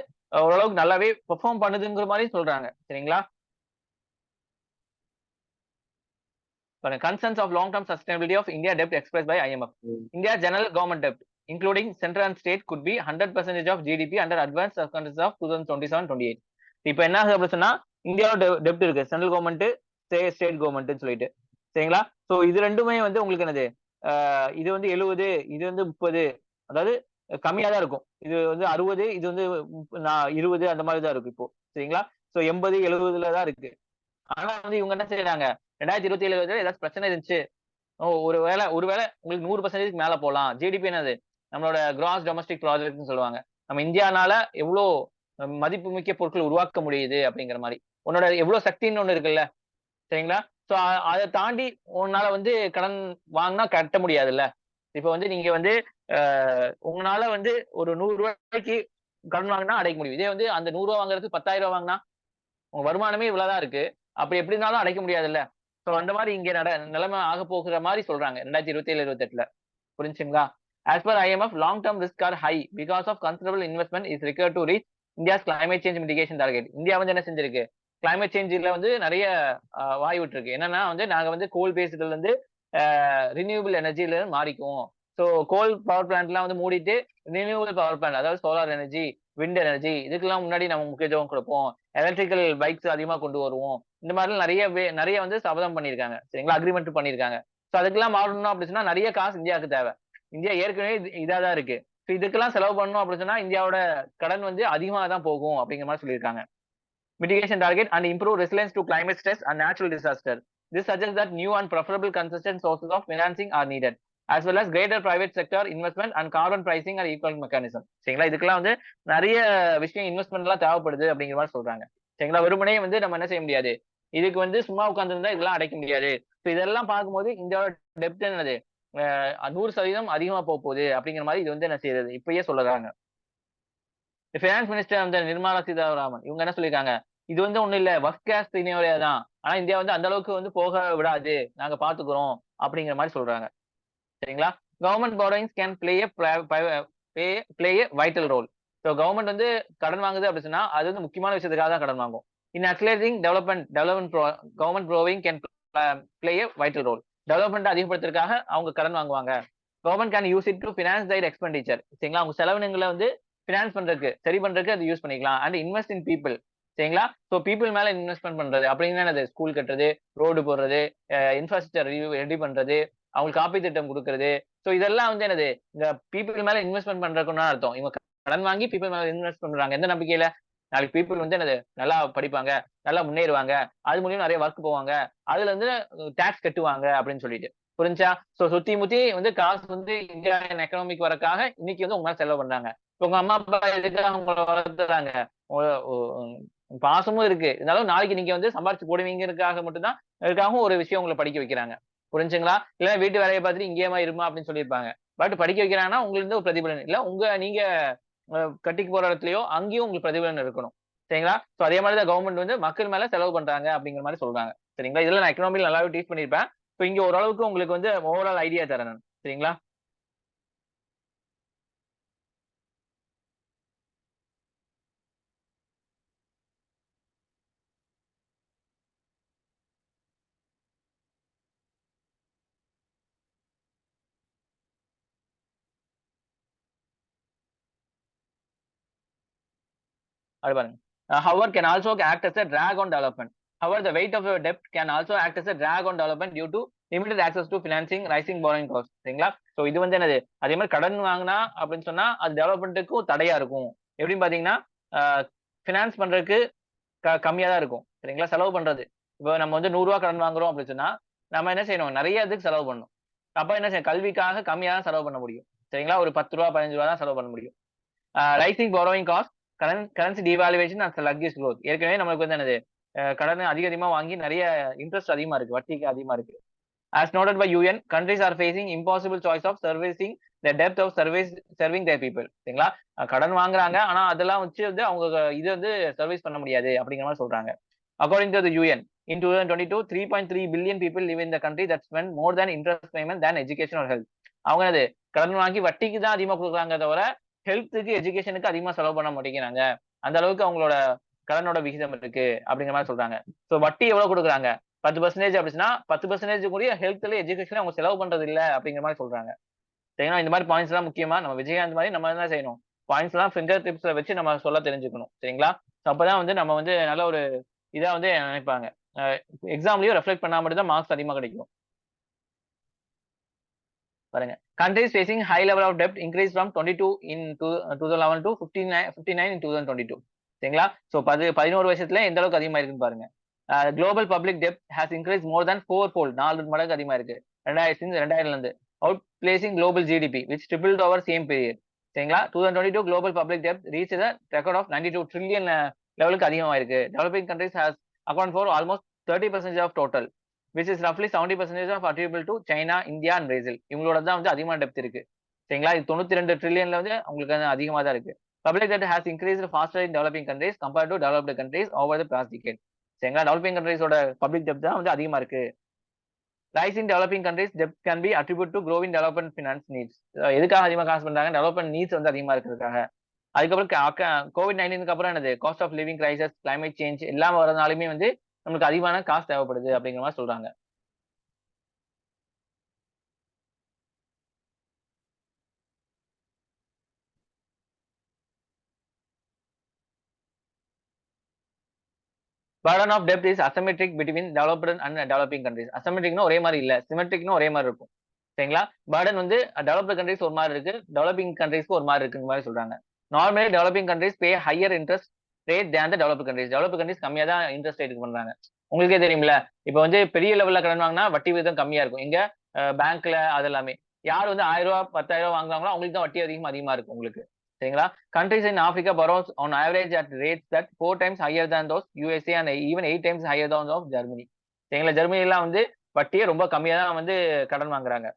ஓரளவுக்கு நல்லாவே பெர்ஃபார்ம் பண்ணுதுங்கிற மாரி சொல்றாங்க. சரிங்களா? Concerns of long-term sustainability of India debt expressed by IMF. India general government debt, including central and state, could be 100% of GDP under advanced circumstances of 2027-28. இப்ப என்ன ஆகுது அப்படி சொன்னா இந்தியாவோட டெப்ட் இருக்கு சென்ட்ரல் கவர்மெண்ட் ஸ்டேட் கவர்மெண்ட் சொல்லிட்டு சரிங்களா? சோ இது ரெண்டுமே வந்து உங்களுக்கு என்னது இது வந்து 70 இது வந்து 30 அதாவது கம்மியா தான் இருக்கும். இது வந்து 60 இது வந்து 20 அந்த மாதிரி தான் இருக்கும் இப்போ சரிங்களா? சோ 80 70ல தான் இருக்கு. ஆனா வந்து இவங்க என்ன செய்றாங்க 2027 ஏதாச்சும் பிரச்சனை இருந்துச்சு. ஒருவேளை உங்களுக்கு 100% மேல போலாம். ஜிடிபி என்னது? நம்மளோட கிராஸ் டொமஸ்டிக் ப்ராடக்ட்ன்னு சொல்லுவாங்க. நம்ம இந்தியானால எவ்ளோ மதிப்புமிக்க பொருட்கள் உருவாக்க முடியுது அப்படிங்கிற மாரி. உன்னோட எவ்ளோ சக்தின்னு ஒண்ணு இருக்குல்ல. சரிங்களா? சோ அத தாண்டி உன்னால வந்து கடன் வாங்குனா கட்ட முடியாதுல்ல. இப்ப வந்து நீங்க வந்து அ உங்கனால வந்து ஒரு ரூ. 100க்கு கடன் வாங்குனா அடைக்க முடியும். இதே வந்து அந்த ரூ. 100 வாங்குறதுக்கு ரூ. 10,000 வாங்குனா உங்க வருமானமே இவ்வளவுதான் இருக்கு. அப்படி எப்படி இருந்தாலும் அடைக்க முடியாதுல்ல. சோ அந்த மாரி இங்க நிலைமை ஆகப் போகிற மாரி சொல்றாங்க. 2027, 28ல. புரிஞ்சுச்சுங்களா? As per IMF, long term risks are high because of considerable investment is required to reach India's climate change mitigation target. India வந்து என்ன செஞ்சிருக்கு? கிளைமேட் சேஞ்ச்ல வந்து நெறைய வாய் விட்டுருக்கு. என்னன்னா வந்து நாங்க வந்து கோல் பேஸ்டுல இருந்து ரினியூவபிள் எனர்ஜில மாறிக்குவோம். சோ கோல் பவர் பிளான்ட்லாம் வந்து மூடிட்டு ரினியூவபிள் பவர் பிளான்ட் அதாவது சோலார் எனர்ஜி, விண்ட் எனர்ஜி இதுக்கெல்லாம் முன்னாடி நம்ம முக்கியத்துவம் குடுப்போம். எலக்ட்ரிக்கல் பைக்ஸ் அதிகமா கொண்டு வருவோம். இந்த மாதிரிலாம் நெறைய வந்து சபதம் பண்ணியிருக்காங்க. சரிங்களா? அக்ரீமெண்ட் பண்ணியிருக்காங்க. சோ அதுக்கெல்லாம் மாறணும் அப்படி சொன்னா நெறைய காசு இந்தியாவுக்கு தேவை. இந்தியா ஏற்கனவே இதா தான் இருக்கு. சோ இதுக்கெல்லாம் செலவு பண்ணணும் அப்படி சொன்னா இந்தியாவோட கடன் வந்து அதிகமா தான் போகும் அப்படிங்கிற மாரி சொல்லியிருக்காங்க. Mitigation target and improve resilience to climate stress and natural disaster. This suggests that new and preferable consistent sources of financing are needed, as well as greater private sector investment and carbon pricing and equal mechanism. சரிங்களா? இதுக்கெல்லாம் வந்து நெறைய விஷயம் இன்வெஸ்ட்மென்ட்லாம் தேவைப்படுது அப்படிங்கிற மாரி சொல்றாங்க. சரிங்களா? வெறுமனே வந்து நம்ம என்ன செய்ய முடியாது. இதுக்கு வந்து சும்மா உட்கார்ந்திருந்தா இதெல்லாம் அடைக்க முடியாது. சோ இதெல்லாம் பார்க்கும்போது இந்தியாவோட டெப்ட் என்னது 100% அதிகமா போகுது அப்படிங்கிற மாரி இது வந்து என்ன செய்யுது இப்பயே சொல்லுறாங்க. ஃபினான்ஸ் மினிஸ்டர் அந்த நிர்மலா சீதாராமன் இவங்க என்ன சொல்லியிருக்காங்க? இது வந்து ஒண்ணும் இல்ல. ஒர்க் கேஷ் சினாரியோ தான். ஆனா இந்தியா வந்து அந்த அளவுக்கு வந்து போக விடாது. நாங்க பார்த்துக்கிறோம் அப்படிங்கிற மாரி சொல்றாங்க. சரிங்களா? Government borrowings can play a vital role. So government வந்து கடன் வாங்குது அப்படி சொன்னா, அது வந்து முக்கியமான விஷயத்துக்காக தான் கடன் வாங்கும். In accelerating development government borrowing can play a vital role. Development அதிகப்படுத்துறதுக்காக அவங்க கடன் வாங்குவாங்க. Government can use it to finance their expenditure. சரிங்களா? அவங்க செலவினங்கள வந்து பினான்ஸ் பண்றதுக்கு, சரி பண்றதுக்கு அது யூஸ் பண்ணிக்கலாம். And invest in people. சரிங்களா? ஸோ பீப்பிள் மேல இன்வெஸ்ட்மென்ட் பண்றது. அப்படின்னா என்னது? ஸ்கூல் கட்டுறது, ரோடு போடுறது, இன்ஃப்ராஸ்ட்ரக்சர் ரெடி பண்றது, அவங்களுக்கு காப்பீட்டு திட்டம் குடுக்குறது. ஸோ இதெல்லாம் வந்து என்னது? இந்த பீப்பிள் மேல இன்வெஸ்ட்மென்ட் பண்றதுக்குன்னு அர்த்தம். இவங்க கடன் வாங்கி பீப்பிள் மேல இன்வெஸ்ட் பண்றாங்க. எந்த நம்பிக்கையில? நாளைக்கு பீப்பிள் வந்து என்னது? நல்லா படிப்பாங்க, நல்லா முன்னேறுவாங்க. அது மூலியமா நெறைய ஒர்க் போவாங்க. அதுல இருந்து டாக்ஸ் கட்டுவாங்க அப்படின்னு சொல்லிட்டு. புரிஞ்சுச்சா? ஸோ சுத்தி முத்தி வந்து காசு வந்து இந்தியாவின் எக்கனாமிக் வரக்காக இன்னைக்கு வந்து உங்க மேல செலவு பண்றாங்க. இப்ப உங்க அம்மா, அப்பா எதுக்காக உங்கள வளர்த்துறாங்க? ஒ ஒ பாசமும் இருக்கு. இருந்தாலும் நாளைக்கு நீங்க வந்து சம்பாரிச்சு போடுவீங்கறதுக்காக மட்டும் தான் அதுக்காகவும் ஒரு விஷயம் உங்கள படிக்க வைக்கிறாங்க. புரிஞ்சுங்களா? இல்ல வீட்டு வேலைய பார்த்துட்டு இங்கேயேமா இருமா அப்படின்னு சொல்லியிருப்பாங்க. பட் படிக்க வைக்கிறாங்கன்னா உங்களுக்கு இருந்து ஒரு பிரதிபலன். இல்ல நீங்க அ கட்டிக்க போற இடத்துலயோ அங்கேயும் உங்களுக்கு பிரதிபலன் இருக்கணும். சரிங்களா? சோ அதே மாரி தான் கவர்ன்மெண்ட் வந்து மக்கள் மேல செலவு பண்றாங்க அப்படிங்கிற மாரி சொல்றாங்க. சரிங்களா? இதெல்லாம் நான் எக்கனாமில நல்லாவே டீச் பண்ணியிருப்பேன். சோ இங்க ஓரளவுக்கு உங்களுக்கு வந்து ஓவரால் ஐடியா தரேன் நான். சரிங்களா? அது பாருங்க. However can also act as a drag on development. However, the weight of your debt can also act as a drag on development due to limited access to financing, rising borrowing costs. சரிங்களா? So இது வந்து என்னது? அதே மாரி கடன் வாங்குனா அப்படின்னு சொன்னா, அது டெவலப்மென்ட்க்கும் தடையா இருக்கும். எப்படின்னு பார்த்தீங்கன்னா, அ பினான்ஸ் பண்றதுக்கு கம்மியா தான் இருக்கும். சரிங்களா? செலவு பண்றது. இப்போ நம்ம வந்து ரூ. 100 கடன் வாங்குறோம் அப்படின்னு சொன்னா, நம்ம என்ன செய்யணும்? நெறைய இதுக்கு செலவு பண்ணணும். அப்ப என்ன செய்யணும்? கல்விக்காக கம்மியா தான் செலவு பண்ண முடியும். சரிங்களா? ஒரு ரூ. 10 ரூ. 15 தான் செலவு பண்ண முடியும். Rising borrowing cost, currency devaluation and sluggish growth. ஏற்கனவே நமக்கு வந்து என்னது? கடன் அதிகமா வாங்கி நெறைய இன்ட்ரெஸ்ட் அதிகமா இருக்கு. வட்டிக்கு அதிகமா இருக்கு. As noted by UN, countries are facing impossible choice of servicing the debt of serving their people. சரிங்களா? கடன் வாங்குறாங்க. ஆனா அதெல்லாம் வச்சு வந்து அவங்க இது வந்து சர்வீஸ் பண்ண முடியாது அப்படிங்கிற மாரி சொல்றாங்க. According to the UN, in 2022, 3.3 billion people live in the country that spend more than interest payment than education or health. அவங்க என்னது? கடன் வாங்கி வட்டிக்கு தான் அதிகமா குடுக்குறாங்க தவிர, ஹெல்த்துக்கு, எஜுகேஷனுக்கு அதிகமா செலவு பண்ண மாட்டேங்கிறாங்க. அந்த அளவுக்கு அவங்களோட கடனோட விகிதம் இருக்கு அப்படிங்கிற மாரி சொல்றாங்க. சோ வட்டி எவ்வளவு குடுக்குறாங்க? 10% அப்படின்னா 10% கூடிய ஹெல்த்ல, எஜுகேஷன்ல அவங்க செலவு பண்றது இல்ல அப்படிங்கிற மாரி சொல்றாங்க. சரிங்களா? இந்த மாரி பாயிண்ட்ஸ் எல்லாம் முக்கியமா நம்ம விஜயகாந்த் மாரி நம்ம என்ன செய்யணும்? பாயிண்ட்ஸ் எல்லாம் ஃபிங்கர் டிப்ஸ்ல வச்சு நம்ம சொல்ல தெரிஞ்சுக்கணும். சரிங்களா? அப்பதான் வந்து நம்ம வந்து நல்ல ஒரு இதா வந்து நினைப்பாங்க. அ எக்ஸாம்லயும் ரெஃப்ளெக்ட் பண்ணா மட்டும் தான் மார்க்ஸ் அதிகமா கிடைக்கும். பாருங்க. Countries facing high level of debt increased from 22 in 2011 to 59 in 2022. சரிங்களா? சோ 11 வருஷத்துல எந்த அளவுக்கு அதிகமாயிருக்குன்னு பாருங்க. குளோபல் பப்ளிக் டெப்ட் ஹாஸ் இன்கிரீஸ் மோர் தேன் 4 மடங்கு அதிகமா இருக்கு. 2000ல இருந்து. Outpacing global GDP which tripled over same period. சரிங்களா? 2022 குளோபல் பப்ளிக் டெப்ட் reach the record of 92 trillion லெவலுக்கு அதிகமாயிருக்கு. Developing countries has account for almost 30% of total. Which is ரஃப்லி 70% of attributable to China, India and Brazil. இவங்களோட தான் வந்து அதிகமான depth இருக்கு. சரிங்களா? இது 92 ட்ரில்லியன்ல வந்து உங்களுக்கு வந்து அதிகமா தான் இருக்கு. பப்ளிக் டெப்ட் has increased faster in developing countries compared to developed countries over the past decade. சரிங்களா? டெவலப்பிங் கண்ட்ரீஸோட பப்ளிக் டெப்ட் தான் வந்து அதிகமா இருக்கு. ரைஸ் இன் டெவலப்பிங் கண்ட்ரீஸ் டெப்ட் can be attribute to growing development finance needs. எதுக்காக அதிகமா காசு பண்றாங்க? டெவலப்மென்ட் நீட்ஸ் வந்து அதிகமா இருக்கிறதுக்காக. அதுக்கப்புறம் கோவிட்-19க்கு அப்புறம் என்னது? Cost of living crisis, climate change எல்லாம் வரதுனாலுமே வந்து நமக்கு அதிகமான காசு தேவைப்படுது அப்படிங்கிற மாரி சொல்றாங்க. பர்டன் ஆஃப் டெப்ட் is asymmetric between developed and developing countries. அசிமெட்ரிக்னா ஒரே மாரி இல்ல. சிமெட்ரிக்னா ஒரே மாரி இருக்கும். சரிங்களா? பர்டன் வந்து டெவலப்டு கண்ட்ரீஸ் ஒரு மாரி இருக்கு. டெவலப்பிங் கண்ட்ரீஸ்க்கு ஒரு மாரி இருக்குங்கிற மாரி சொல்றாங்க. Normally developing countries pay higher interest rate than the developed countries. Developed countries கம்மியா தான் இன்ட்ரெஸ்ட் ரேட் பண்றாங்க. உங்களுக்கே தெரியும்ல. இப்ப வந்து பெரிய லெவல்ல கடன் வாங்குனா வட்டி விகிதம் கம்மியா இருக்கும். எங்க? பேங்க்ல அது எல்லாமே. யார் வந்து ரூ. 1000 ரூ. 10,000 வாங்குறாங்களோ அவங்களுக்கு தான் வட்டி அதிகமா இருக்கும் உங்களுக்கு. சரிங்களா? Countries in Africa borrows on average at rates that 4 times higher than those USA and even 8 times higher than of Germany. சரிங்களா? ஜெர்மனிலாம் வந்து வட்டியே ரொம்ப கம்மியா தான் வந்து கடன் வாங்குறாங்க.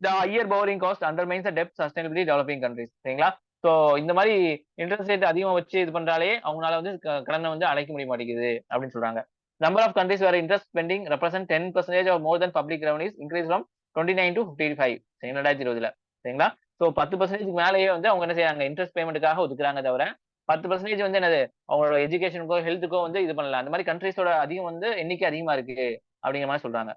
The higher borrowing cost undermines the debt sustainability developing countries. சரிங்களா? So இந்த மாரி இன்ட்ரெஸ்ட் ரேட் அதிகமா வச்சு இது பண்றாலே அவங்களால வந்து கடன வந்து அடைக்க முடிய மாட்டேங்குது அப்படின்னு சொல்றாங்க. Number of countries where interest spending represent 10% or more than public revenues increased from 29 to 55. சரி 2020ல. சரிங்களா? சோ 10% மேலேயே வந்து அவங்க என்ன செய்றாங்க? இன்ட்ரெஸ்ட் பேமெண்ட்க்காக ஒதுக்குறாங்க தவிர, 10% வந்து என்னது? அவங்களோட எஜுகேஷனுக்கோ, ஹெல்த்துக்கோ வந்து இது பண்ணல. அந்த மாரி கண்ட்ரீஸோட அதிகம் வந்து எண்ணிக்கை அதிகமா இருக்கு அப்படிங்கிற மாரி சொல்றாங்க.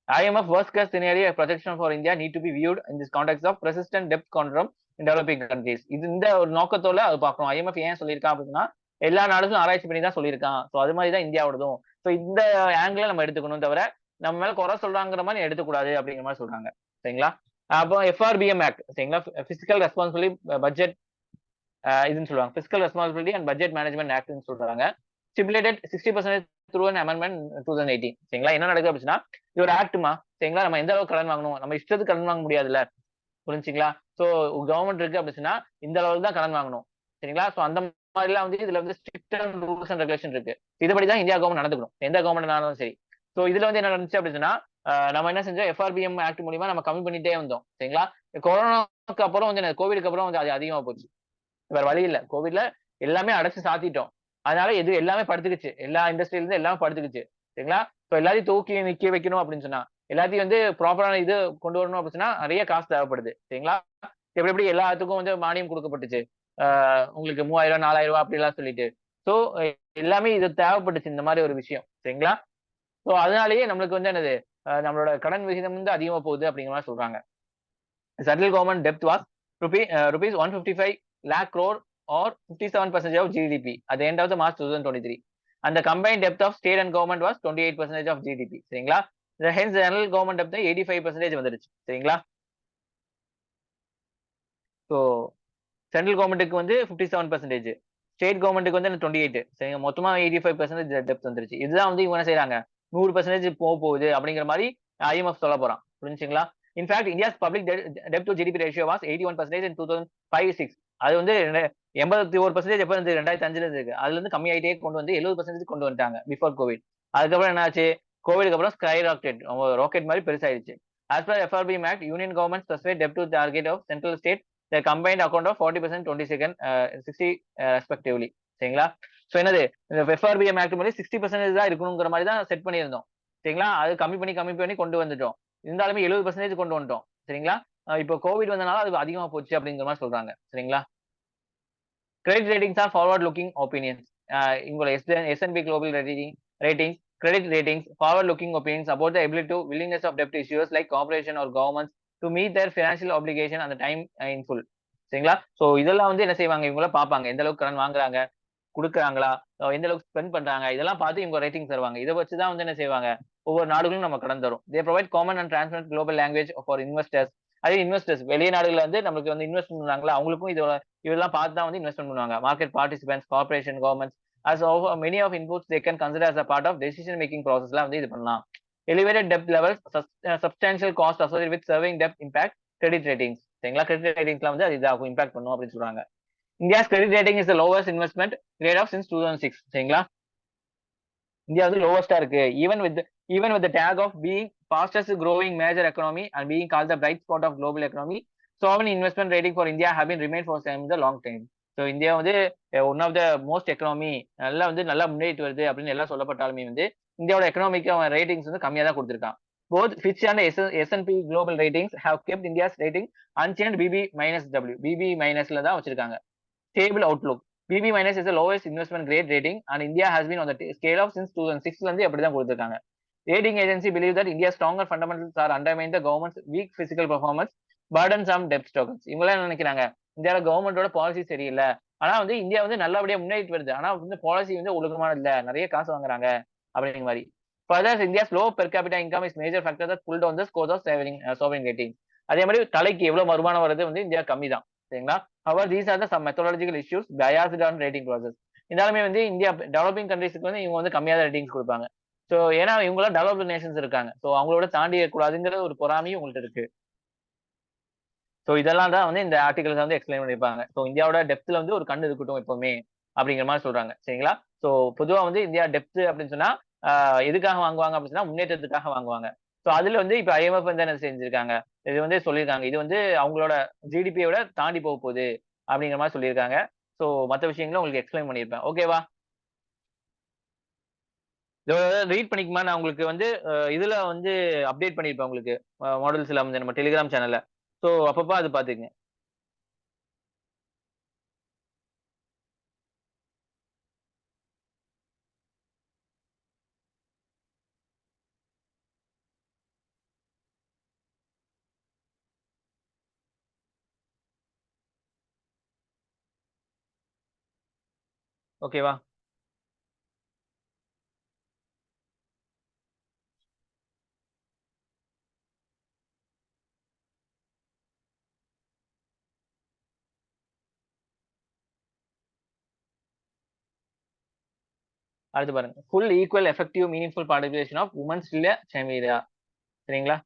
IMF worst case scenario projection for India need to be viewed in this context of persistent debt conundrum in developing countries. இது இந்த ஒரு நோக்கத்தோட அது பார்க்கணும். IMF ஏன் சொல்லியிருக்கா அப்படின்னா, எல்லா நாடுகளும் ஆராய்ச்சி பண்ணி தான் சொல்லியிருக்கான். சோ அது மாதிரி தான் இந்தியாவோடதும். சோ இந்த ஆங்கிள நம்ம எடுத்துக்கணும் தவிர, நம்ம மேல குறை சொல்றாங்கிற மாதிரி எடுத்துக்கூடாது அப்படிங்கிற மாதிரி சொல்றாங்க. சரிங்களா? அப்போ எஃப்ஆர்பிஎம் ஆக்ட் சரிங்களா? பிசிக்கல் ரெஸ்பான்சிபிலிட்டி பட்ஜெட் இதுன்னு சொல்லுவாங்க. Fiscal responsibility and budget management ஆக்ட்ன்னு சொல்றாங்க. ஸ்டிபுலேட்டட் 60% த்ரூ அன் அமெண்ட்மென்ட் 2018 சரிங்களா? என்ன நடக்குது அப்படின்னா, இது ஒரு ஆக்ட்மா சரிங்களா? நம்ம எந்த அளவுக்கு கடன் வாங்கணும்? நம்ம இஷ்டத்துக்கு கடன் வாங்க முடியாதுல்ல. புரிஞ்சுச்சுங்களா? சோ கவர்ன்மெண்ட் இருக்கு அப்படின்னா, இந்த அளவுக்கு தான் கடன் வாங்கணும். சரிங்களா? சோ அந்த மாதிரிலாம் வந்து இதுல வந்து ஸ்ட்ரிக்ட் ரூல்ஸ் அண்ட் ரெகுலேஷன் இருக்கு. இதுபடி தான் இந்தியா கவர்ன்மெண்ட் நடந்துக்கணும். எந்த கவர்ன்மெண்ட்னாலும் சரி. சோ இதுல வந்து என்ன நடந்துச்சு அப்படின்னா, நம்ம என்ன செஞ்சோம் எஃப்ஆர்பிஎம் ஆக்ட் மூலியமா நம்ம கம்மி பண்ணிட்டே வந்தோம். சரிங்களா? கொரோனாக்கு அப்புறம் வந்து கோவிட்க்கு அப்புறம் வந்து அது அதிகமா போச்சு. வேற வழி இல்ல. கோவிட்ல எல்லாமே அடைச்சு சாத்திட்டோம். அதனால எது எல்லாமே படுத்துக்குச்சு. எல்லா இண்டஸ்ட்ரியில இருந்து எல்லாமே படுத்துக்குச்சு. சரிங்களா? இப்ப எல்லாத்தையும் தூக்கி நிக்க வைக்கணும் அப்படின்னு சொன்னா, எல்லாத்தையும் வந்து ப்ராப்பரான இது கொண்டு வரணும் அப்படின்னு சொன்னா, நெறைய காசு தேவைப்படுது. சரிங்களா? எப்படி எப்படி எல்லாத்துக்கும் வந்து மானியம் குடுக்கப்பட்டுச்சு. ஆ உங்களுக்கு ரூ. 3000 ரூ. 4000 அப்படிலாம் சொல்லிட்டு. சோ எல்லாமே இது தேவைப்பட்டுச்சு இந்த மாரி ஒரு விஷயம். சரிங்களா? சோ அதனாலேயே நம்மளுக்கு வந்து என்னது, நம்மளோட கடன் விகிதம் வந்து அதிகமா போகுது அப்படிங்கிற மாரி சொல்றாங்க. Central government debt was rupees 155 lakh crore or 57% of GDP at the end of the March 2023. And the combined debt of state and government was 28% of GDP. சரிங்களா? Hence general government debt 85% வந்துருச்சு. சரிங்களா? So central கவர்மெண்ட்டுக்கு வந்து 57%, state கவர்மெண்ட்டுக்கு வந்து 28 சரிங்க. மொத்தமா 85% depth வந்துருச்சு. இதுதான் வந்து இவங்க என்ன செய்றாங்க, 100% போகுது அப்படிங்கிற மாரி ஐஎம்எஃப் சொல்லப் போறான். புரிஞ்சுச்சுங்களா? இன்ஃபாக்ட் இந்தியாஸ் பப்ளிக் டெப்ட் to GDP ratio was 81% in 2005-6. அது வந்து 81% எப்ப இருந்து 2005ல இருக்கு. அதுல இருந்து கம்மியாயிட்டே கொண்டு வந்து 70% கொண்டு வந்துட்டாங்க பிஃபோர் கோவிட். அதுக்கப்புறம் என்ன ஆச்சு? கோவிட்க்கு அப்புறம் ஸ்கை ராக்கெட் ராக்கெட் மாரி பெருசாயிருச்சு. As per FRBM Act, Union government specified debt to target of central state the combined account of 40%, 22nd, 60 respectively. சரிங்களா? சோ என்னது இந்த எஃப்ஆர்பிஎம் ஆக்ட் படி 60% தான் இருக்கணுங்கிற மாரி தான் செட் பண்ணியிருந்தோம். சரிங்களா? அது கம்மி பண்ணி கொண்டு வந்துட்டோம். இருந்தாலுமே 70% கொண்டு வந்துட்டோம். சரிங்களா? இப்போ கோவிட் வந்தனால அது அதிகமா போச்சு அப்படிங்கிற மாரி சொல்றாங்க. சரிங்களா? Credit ratings are forward looking opinions. உங்களோட S&P global ratings, credit ratings, forward looking opinions about the ability to willingness of டெப்ட் issues like corporation or governments to meet their financial application அந்த டைம் இன் ஃபுல். சரிங்களா? So இதெல்லாம் வந்து என்ன செய்வாங்க, இவங்கலாம் பார்ப்பாங்க. எந்த அளவுக்கு கடன் வாங்குறாங்க, குடுக்குறாங்களா, எந்த அளவுக்கு ஸ்பெண்ட் பண்றாங்க, இதெல்லாம் பார்த்து இவங்க ரேட்டிங் தருவாங்க. இத வச்சு தான் வந்து என்ன செய்வாங்க, ஒவ்வொரு நாடுகளும் நம்ம கடன் தரும். They provide common and transparent global language for investors. அதே இன்வெஸ்டர்ஸ் வெளிய நாடுகள்ல வந்து நமக்கு வந்து இன்வெஸ்ட் பண்றாங்கல்ல, அவங்களுக்கும் இதெல்லாம் பார்த்து தான் வந்து இன்வெஸ்ட்மென்ட் பண்ணுவாங்க. Market participants, corporation, governments as of many of inputs they can consider as a part of decision making processல வந்து இது பண்ணலாம். Elevated debt levels, substantial cost associated with serving debt impact credit ratings. சரிங்களா? Credit ரேட்டிங்ஸ்ல வந்து அது இதாகும் impact பண்ணும் அப்படின்னு சொல்றாங்க. India's credit rating is the lowest investment grade of since 2006. சரிங்களா? இந்தியா வந்து லோவஸ்டா இருக்கு. Even with the tag of being fastest growing major economy and being called the bright spot of global economy, sovereign investment rating for India have been remained for some the long time. So India வந்து one of the most economy நல்லா முன்னேறிட்டு வருது அப்படின்னு எல்லாம் சொல்லப்பட்டாலுமே வந்து இந்தியாவோட economic ratings வந்து கம்மியா தான் கொடுத்திருக்கான். Both Fitch and S&P global ratings have kept India's rating unchanged BB-W. BB மைனஸ்ல தான் வச்சிருக்காங்க. Stable outlook. BB minus is the lowest investment grade rating and India has been on the scale of since 2006ல இருந்து அப்படிதான் கொடுத்திருக்காங்க. Rating agency believe that India's stronger fundamentals are undermined the government's weak physical performance, burdensome debt struggles. இவங்க என்ன நினைக்கிறாங்க, இந்தியால கவர்மெண்டோட policy சரியில்லை. ஆனா வந்து இந்தியா வந்து நல்லபடியா முன்னேறிட்டு வருது. ஆனா வந்து பாலிசி வந்து ஒழுக்கமான இல்ல, நிறைய காசு வாங்குறாங்க அப்படிங்கிற மாதிரி. Further, India's low per capita income is major factor that pulled down the scores of sovereign rating. அதே மாதிரி தலைக்கு எவ்வளவு வருமானம் வருது வந்து இந்தியா கம்மி தான். சரிங்களா? However, these are the some methodological issues biased on rating process. இருந்தாலுமே வந்து இந்தியா டெவலப்பிங் கண்ட்ரீஸ்க்கு வந்து இவங்க வந்து கம்மியா தான் ரேட்டிங்ஸ் கொடுப்பாங்க. சோ ஏன்னா இவங்களாம் டெவலப்டு நேஷன்ஸ் இருக்காங்க. சோ அவங்களோட தாண்டி இருக்கக்கூடாதுங்கிற ஒரு பொறாமையும் உங்கள்ட்ட இருக்கு. சோ இதெல்லாம் தான் வந்து இந்த ஆர்டிகல்ஸ் வந்து எக்ஸ்பிளைன் பண்ணியிருப்பாங்க. சோ இந்தியாவோட டெப்த்ல வந்து ஒரு கண் இருக்கட்டும் எப்பவுமே அப்படிங்கிற மாதிரி சொல்றாங்க. சரிங்களா? சோ பொதுவா வந்து இந்தியா டெப்த் அப்படின்னு சொன்னா எதுக்காக வாங்குவாங்க அப்படின்னு சொன்னா முன்னேற்றத்துக்காக வாங்குவாங்க. சோ அதுல வந்து இப்ப ஐஎம்எஃப் வந்து என்ன செஞ்சிருக்காங்க, இது வந்து சொல்லியிருக்காங்க. இது வந்து அவங்களோட ஜிடிபியோட தாண்டி போக போகுது அப்படிங்கிற மாதிரி சொல்லியிருக்காங்க. சோ மத்த விஷயங்கள உங்களுக்கு எக்ஸ்பிளைன் பண்ணியிருப்பேன். ஓகேவா? இதோ ரீட் பண்ணிக்குமா? நான் உங்களுக்கு வந்து இதுல வந்து அப்டேட் பண்ணியிருப்பேன் உங்களுக்கு. மாடல்ஸ்ல வந்து நம்ம டெலிகிராம் சேனல்ல. சோ அப்பப்ப அது பாத்துக்கங்க. ஓகேவா? அடுத்து பாருங்க. Full equal effective meaningful participation of womens இல்ல செமீரியா. சரிங்களா?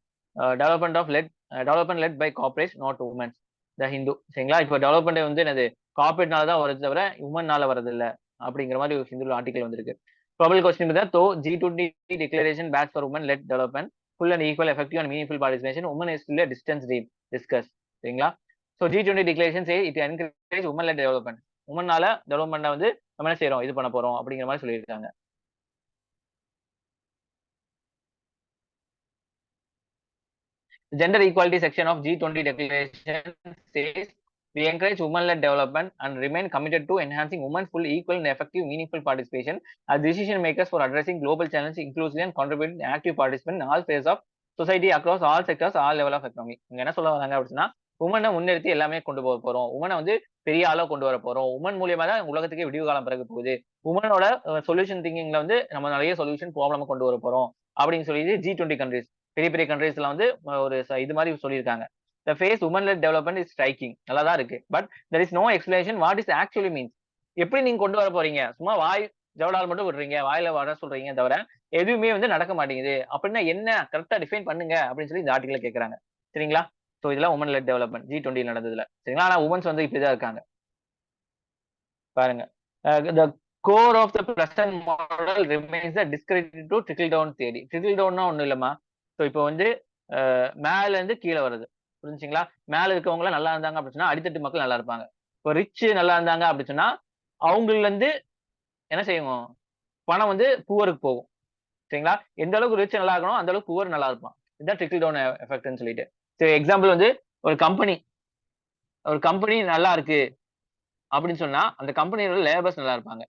Development of led development led by corporates not womens. The Hindu. சரிங்களா? இப்போ டெவலப்மென்ட் வந்து என்னது? கார்ப்பரேட்னால தான் வருது தவிர உமன்னால வரதில்ல. அப்படிங்கிற மாதிரி ஒரு ஹிந்துல ஆர்டிகல் வந்திருக்கு. ப்ராபபிள் கொஸ்டின் பார்த்தா though G20 declaration patch for women led development full and equal effective and meaningful participation women is still distance deep discuss. சரிங்களா? So G20 declaration say it encourage women led development. உமன்னால டெவலப்மெண்ட்டை வந்து நம்ம என்ன செய்றோம்? இது பண்ண போறோம் அப்படிங்கிற மாதிரி சொல்லியிருக்காங்க. The gender equality section of G20 declaration says we encourage women-led development and remain committed to enhancing women's full, equal, and effective, meaningful participation as decision makers for addressing global challenges inclusively and contributing active participant in all phases of society across all sectors, all level of economy. இங்க என்ன சொல்ல வராங்க அப்படின்னா, உமனை முன்னிறுத்தி எல்லாமே கொண்டு போக போறோம். உமனை வந்து பெரிய ஆளா கொண்டு வர போறோம். உமன் மூலியமா தான் உலகத்துக்கே விடிவு காலம் பிறக்க போகுது. உமனோட சொல்யூஷன் திங்கிங்ல வந்து நம்ம நிறைய சொல்யூஷன் ப்ராப்ளம் கொண்டு வர போறோம் அப்படின்னு சொல்லி G20 கண்ட்ரிஸ் பெரிய பெரிய கண்ட்ரீஸ்ல வந்து ஒரு இது மாதிரி சொல்லியிருக்காங்க. The phase women led development is striking. நல்லா தான் இருக்கு. But there is no explanation what is actually means. எப்படி நீங்க கொண்டு வர போறீங்க? சும்மா வாய் ஜவடால் மட்டும் விடுறீங்க. வாயில வர சொல்றீங்க தவிர எதுவுமே வந்து நடக்க மாட்டேங்குது. அப்படின்னா என்ன? கரெக்ட்டா டிஃபைன் பண்ணுங்க அப்படின்னு சொல்லி இந்த ஆர்டிகல்ல கேட்கறாங்க. சரிங்களா? சோ இதெல்லாம் உமன் லெட் டெவலப்மெண்ட் G20 நடந்ததுல. சரிங்களா? ஆனா உமன்ஸ் வந்து இப்படிதான் இருக்காங்க. பாருங்க. The core of the present model remains the descriptive to trickle down theory. Trickle டவுன்னா ஒண்ணும் இல்லம்மா. சோ இப்போ வந்து மேல இருந்து கீழ வருது. புரிஞ்சுச்சுங்களா? மேல இருக்கவங்க நல்லா இருந்தாங்க அப்படின்னு சொன்னா, அடித்தட்டு மக்கள் நல்லா இருப்பாங்க. இப்போ ரிச் நல்லா இருந்தாங்க அப்படின்னு சொன்னா, அவங்கள்ல இருந்து என்ன செய்யும்? பணம் வந்து புவருக்கு போகும். சரிங்களா? எந்த அளவுக்கு ரிச் நல்லா இருக்கணும், அந்த அளவுக்கு புவர் நல்லா இருப்பான். இதுதான் ட்ரிக்கிள் டவுன் எஃபெக்ட்ன்னு சொல்லிட்டு. சரி எக்ஸாம்பிள் வந்து ஒரு கம்பெனி ஒரு கம்பெனி நல்லா இருக்கு அப்படின்னு சொன்னா, அந்த கம்பெனியோட லேபர்ஸ் நல்லா இருப்பாங்க.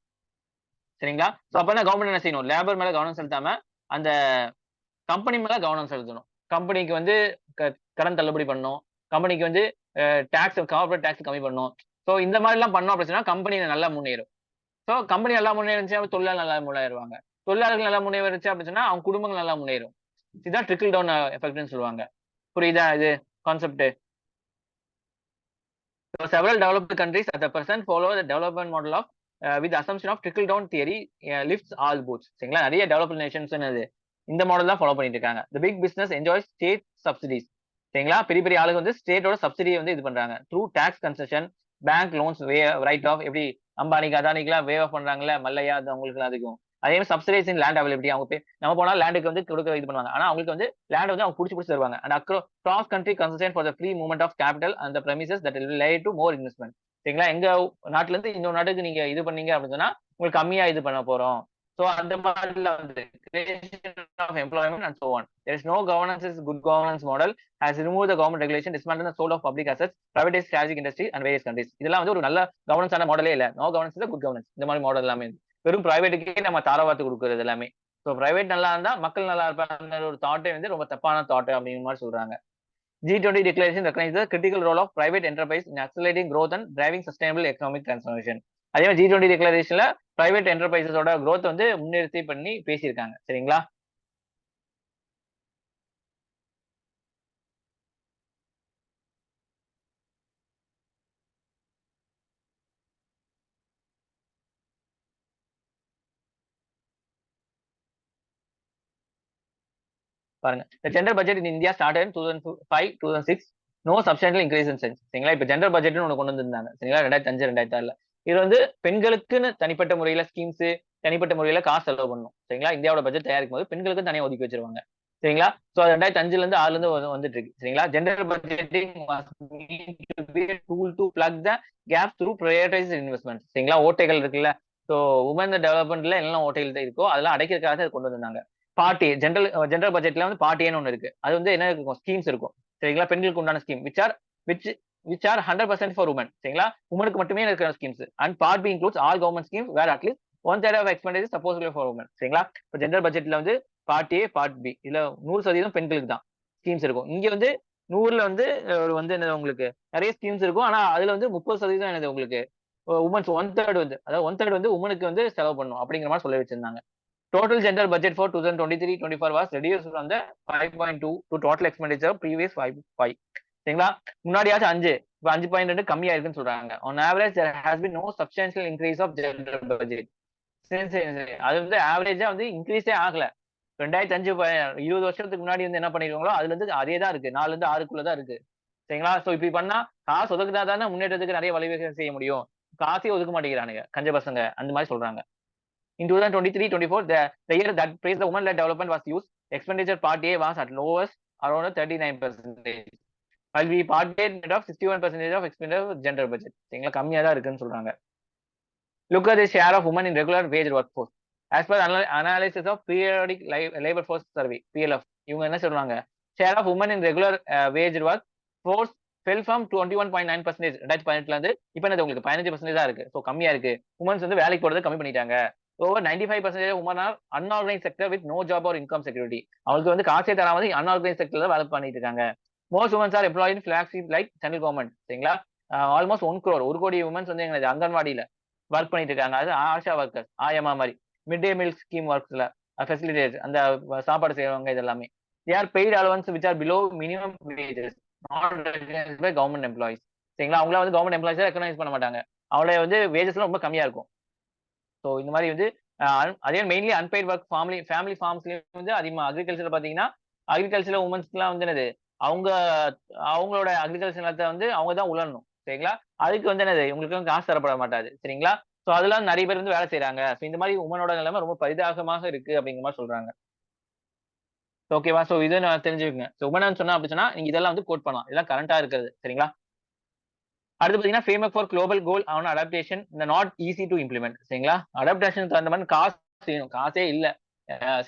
சரிங்களா? சோ அப்ப என்ன கவர்ன்மெண்ட் என்ன செய்யணும்? லேபர் மேல கவனம் செலுத்தாம, அந்த கம்பெனி மேல கவனம் செலுத்தணும். கம்பெனிக்கு வந்து க கடன் தள்ளுபடி பண்ணணும். கம்பெனிக்கு வந்து கார்ப்பரேட் டாக்ஸ் கம்மி பண்ணணும். சோ இந்த மாரிலாம் பண்ணோம் அப்டி சொன்னா கம்பெனி நல்லா முன்னேறும். சோ கம்பெனி நல்லா முன்னேறுச்சு தொழிலாளர் நல்லா முன்னேறுவாங்க. தொழிலாளர்கள் நல்லா முன்னேறுச்சு அப்டி சொன்னா அவங்க குடும்பங்கள் நல்லா முன்னேறும். இதுதான் ட்ரிக்கிள் டவுன் எஃபெக்ட்ன்னு சொல்லுவாங்க. புரியுதா இது concept? So several developed countries at the present follow the development model of with the assumption of trickle down theory lifts all boats. சரிங்களா? நிறைய டெவலப்டு நேஷன்ஸ் என்னது இந்த மாடல் தான் ஃபாலோ பண்ணிட்டு இருக்காங்க. The big business enjoys state subsidies. சரிங்களா? பெரிய பெரிய ஆளுங்க வந்து ஸ்டேட்டோட சப்சிடியை வந்து இது பண்றாங்க. Through tax concession, bank loans write off எப்படி அம்பானிக்கு அதானிக்குலாம் வே ஆஃப் பண்றாங்கல்ல மல்லையா அது அவங்களுக்கு அதுக்கும். அதே மாதிரி சப்சிடைஸ் இன் லேண்ட் அவைலபிலிட்டி அவங்க நம்ம போனா லேண்டுக்கு வந்து கொடுக்க இது பண்ணுவாங்க. ஆனா அவங்களுக்கு வந்து லேண்ட் வந்து அவங்க புடிச்சு தருவாங்க. And cross country concession for the free movement of capital and the promises that will lay to more investment. சரிங்களா? எங்க நாட்டுல இருந்து இன்னொரு நாட்டுக்கு நீங்க இது பண்ணீங்க அப்படின்னு சொன்னா உங்களுக்கு கம்மியா இது பண்ண போறோம். சோ அந்த மாதிரில வந்து creation of employment and so on. There is no governance is good governance model has removed the government regulation, dismantled the soul of public assets, privatized strategic industry and various countries. இதெல்லாம் வந்து ஒரு நல்ல governance ஆன மாடலே இல்ல. No governance இல்ல good governance. இந்த மாதிரி model எல்லாமே வெறும் பிரைவேட்டுக்கே நம்ம தாரவாத்து கொடுக்குறது எல்லாமே. ஸோ பிரைவேட் நல்லா இருந்தா மக்கள் நல்லா இருப்பாங்க ஒரு தாட்டே வந்து ரொம்ப தப்பான தாட் அப்படிங்கிற மாதிரி சொல்றாங்க. G20 declaration recognizes the critical role of private enterprise in accelerating growth and driving sustainable economic transformation. அதே மாதிரி G20 declarationல பிரைவேட் என்டர்பிரைசஸோட growth வந்து முன்னிறுத்தி பண்ணி பேசியிருக்காங்க. சரிங்களா? பாருங்க. The gender budget in India started in 2005, 2006. No substantial increase in sense. சரிங்களா? இப்ப ஜெண்டர் பட்ஜெட்னு ஒண்ணு கொண்டு வந்திருந்தாங்க. சரிங்களா? 2005, 2006ல. இது வந்து பெண்களுக்குன்னு தனிப்பட்ட முறையில ஸ்கீம்ஸ், தனிப்பட்ட முறையில காசு செலவு பண்ணணும். சரிங்களா? இந்தியாவோட பட்ஜெட் தயாரிக்கும் போது பெண்களுக்கு தனியா ஒதுக்கி வச்சிருவாங்க. சரிங்களா? சோ 2005ல இருந்து 6ல இருந்து வந்துட்டு இருக்கு. சரிங்களா? Gender budgeting must need to be a tool to plug the gap through prioritized investments. சரிங்களா? ஓட்டைகள் இருக்குல்ல. சோ உமன் டெவலப்மெண்ட்ல என்னெல்லாம் ஓட்டைகள் இருக்கோ அதெல்லாம் அடைக்கிறதுக்காக தான் கொண்டு வந்தாங்க. பார்ட் ஏ ஜெனரல் பட்ஜெட்ல வந்து பார்ட் ஏன்னு ஒண்ணு இருக்கு. அது வந்து என்ன இருக்கும்? ஸ்கீம்ஸ் இருக்கும். சரிங்களா? பெண்களுக்கு உண்டான scheme which which are 100% for women. சரிங்களா? உமனுக்கு மட்டுமே இருக்கிற schemes. And part B includes all government schemes where at least 1/3 of expenditure supposed for women. சரிங்களா? இப்போ ஜெனரல் பட்ஜெட்ல வந்து பார்ட் ஏ, பார்ட் பி இதுல 100% பெண்களுக்கு தான் ஸ்கீம்ஸ் இருக்கும். இங்க வந்து 100ல வந்து ஒரு வந்து என்னது உங்களுக்கு நிறைய ஸ்கீம்ஸ் இருக்கும். ஆனா அதுல வந்து 30% என்னது உங்களுக்கு உமன்ஸ் ஒன் தேர்ட் வந்து, அதாவது ஒன் தேர்ட் வந்து உமனுக்கு வந்து செலவு பண்ணும் அப்படிங்கிற மாதிரி சொல்லி வச்சிருந்தாங்க. Total gender budget for 2023-24 was reduce from the 5.2 to total expenditure previous 5. சரிங்களா? முன்னாடியாச்சும் 5, இப்போ 5.2 கம்மியா இருக்குன்னு சொல்றாங்க. On average there has been no substantial increase of gender budget. சரி, சரி, சரி. அது வந்து ஆவரேஜா வந்து இன்க்ரீஸே ஆகல. 2005 20 வருஷத்துக்கு முன்னாடி வந்து என்ன பண்ணிருக்காங்களோ அதுல இருந்து அதே தான் இருக்கு. 4ல இருந்து 6க்குள்ள தான் இருக்கு. சரிங்களா? சோ இப்படி பண்ணா காசு ஒதுக்குனா தானே முன்னேற்றத்துக்கு நிறைய வழிவகை செய்ய முடியும். காசே ஒதுக்க மாட்டேங்கிறானுங்க. கஞ்ச பசங்க. அந்த மாதிரி சொல்றாங்க. In 2023-24, the year that praised the women-led development was used, expenditure part A was at lowest around 39%. While we part A made of 61% of expenditure gender budget. சரிங்களா? கம்மியா தான் இருக்குன்னு சொல்றாங்க. Look at the share of women in regular wage workforce. As per analysis of periodic labor force survey, PLF, இவங்க என்ன சொல்றாங்க? Share of women in regular wage workforce fell from 21.9% 2018ல இருந்து இப்ப என்னது உங்களுக்கு 15% தான் இருக்கு. சோ கம்மியா இருக்கு. உமன்ஸ் வந்து வேலைக்கு போறதை கம்மி பண்ணிட்டாங்க. Over 95% women are unorganized sector with no job or income security. அவங்களுக்கு வந்து காசே தராம unorganized sectorல வேலை பண்ணிட்டு இருக்காங்க. Most women are employed in flagship like central government. சரிங்களா? ஆல்மோஸ்ட் 1 crore 1 கோடி உமன்ஸ் வந்து எங்க அங்கன்வாடியில ஒர்க் பண்ணிட்டு இருக்காங்க. அது ஆஷா ஒர்க்கர்ஸ், ஆயமா மாதிரி மிட் டே மீல் ஸ்கீம் ஒர்க்ஸ்ல ஃபெசிலிட்டேட் அந்த சாப்பாடு செய்யறவங்க இது எல்லாமே. They are paid allowance which are below minimum wages, not recognized by government employees. சரிங்களா? அவங்கள வந்து கவர்மெண்ட் எம்ப்ளாயிஸா ரெகனைஸ் பண்ண மாட்டாங்க. அவங்கள வந்து வேஜஸ்லாம் ரொம்ப கம்மியா இருக்கும். ஸோ இந்த மாதிரி வந்து அதே மெயின்லி அன்பெய்ட் ஒர்க் ஃபேமிலி ஃபார்ம்ஸ்லயும் வந்து அதிகமா அக்ரிகல்ச்சர் பாத்தீங்கன்னா அக்ரிகல்ச்சர் உமன்ஸ்க்குலாம் வந்து என்னது அவங்க அவங்களோட அக்ரிகல்ச்சர் நிலத்தை வந்து அவங்க தான் உழணும். சரிங்களா? அதுக்கு வந்து என்னது உங்களுக்கு வந்து காசு தரப்பட மாட்டாது. சரிங்களா? ஸோ அதெல்லாம் நிறைய பேர் வந்து வேலை செய்யறாங்க. ஸோ இந்த மாதிரி உமனோட நிலைமை ரொம்ப பரிதாபமாக இருக்கு அப்படிங்கிற மாதிரி சொல்றாங்க. ஓகேவா? ஸோ இதை நான் தெரிஞ்சுக்கங்க. ஸோ உமன் சொன்னா அப்படி சொன்னா நீங்க இதெல்லாம் வந்து கோட் பண்ணலாம். இதெல்லாம் கரண்டா இருக்கிறது. சரிங்களா? அடுத்து பாத்தீங்கன்னா framework for global goal on adaptation இந்த நாட் ஈஸி டு இம்ப்ளிமெண்ட். சரிங்களா? அடாப்டேஷன் தகுந்த மாதிரி காசு செய்யணும். காசே இல்ல.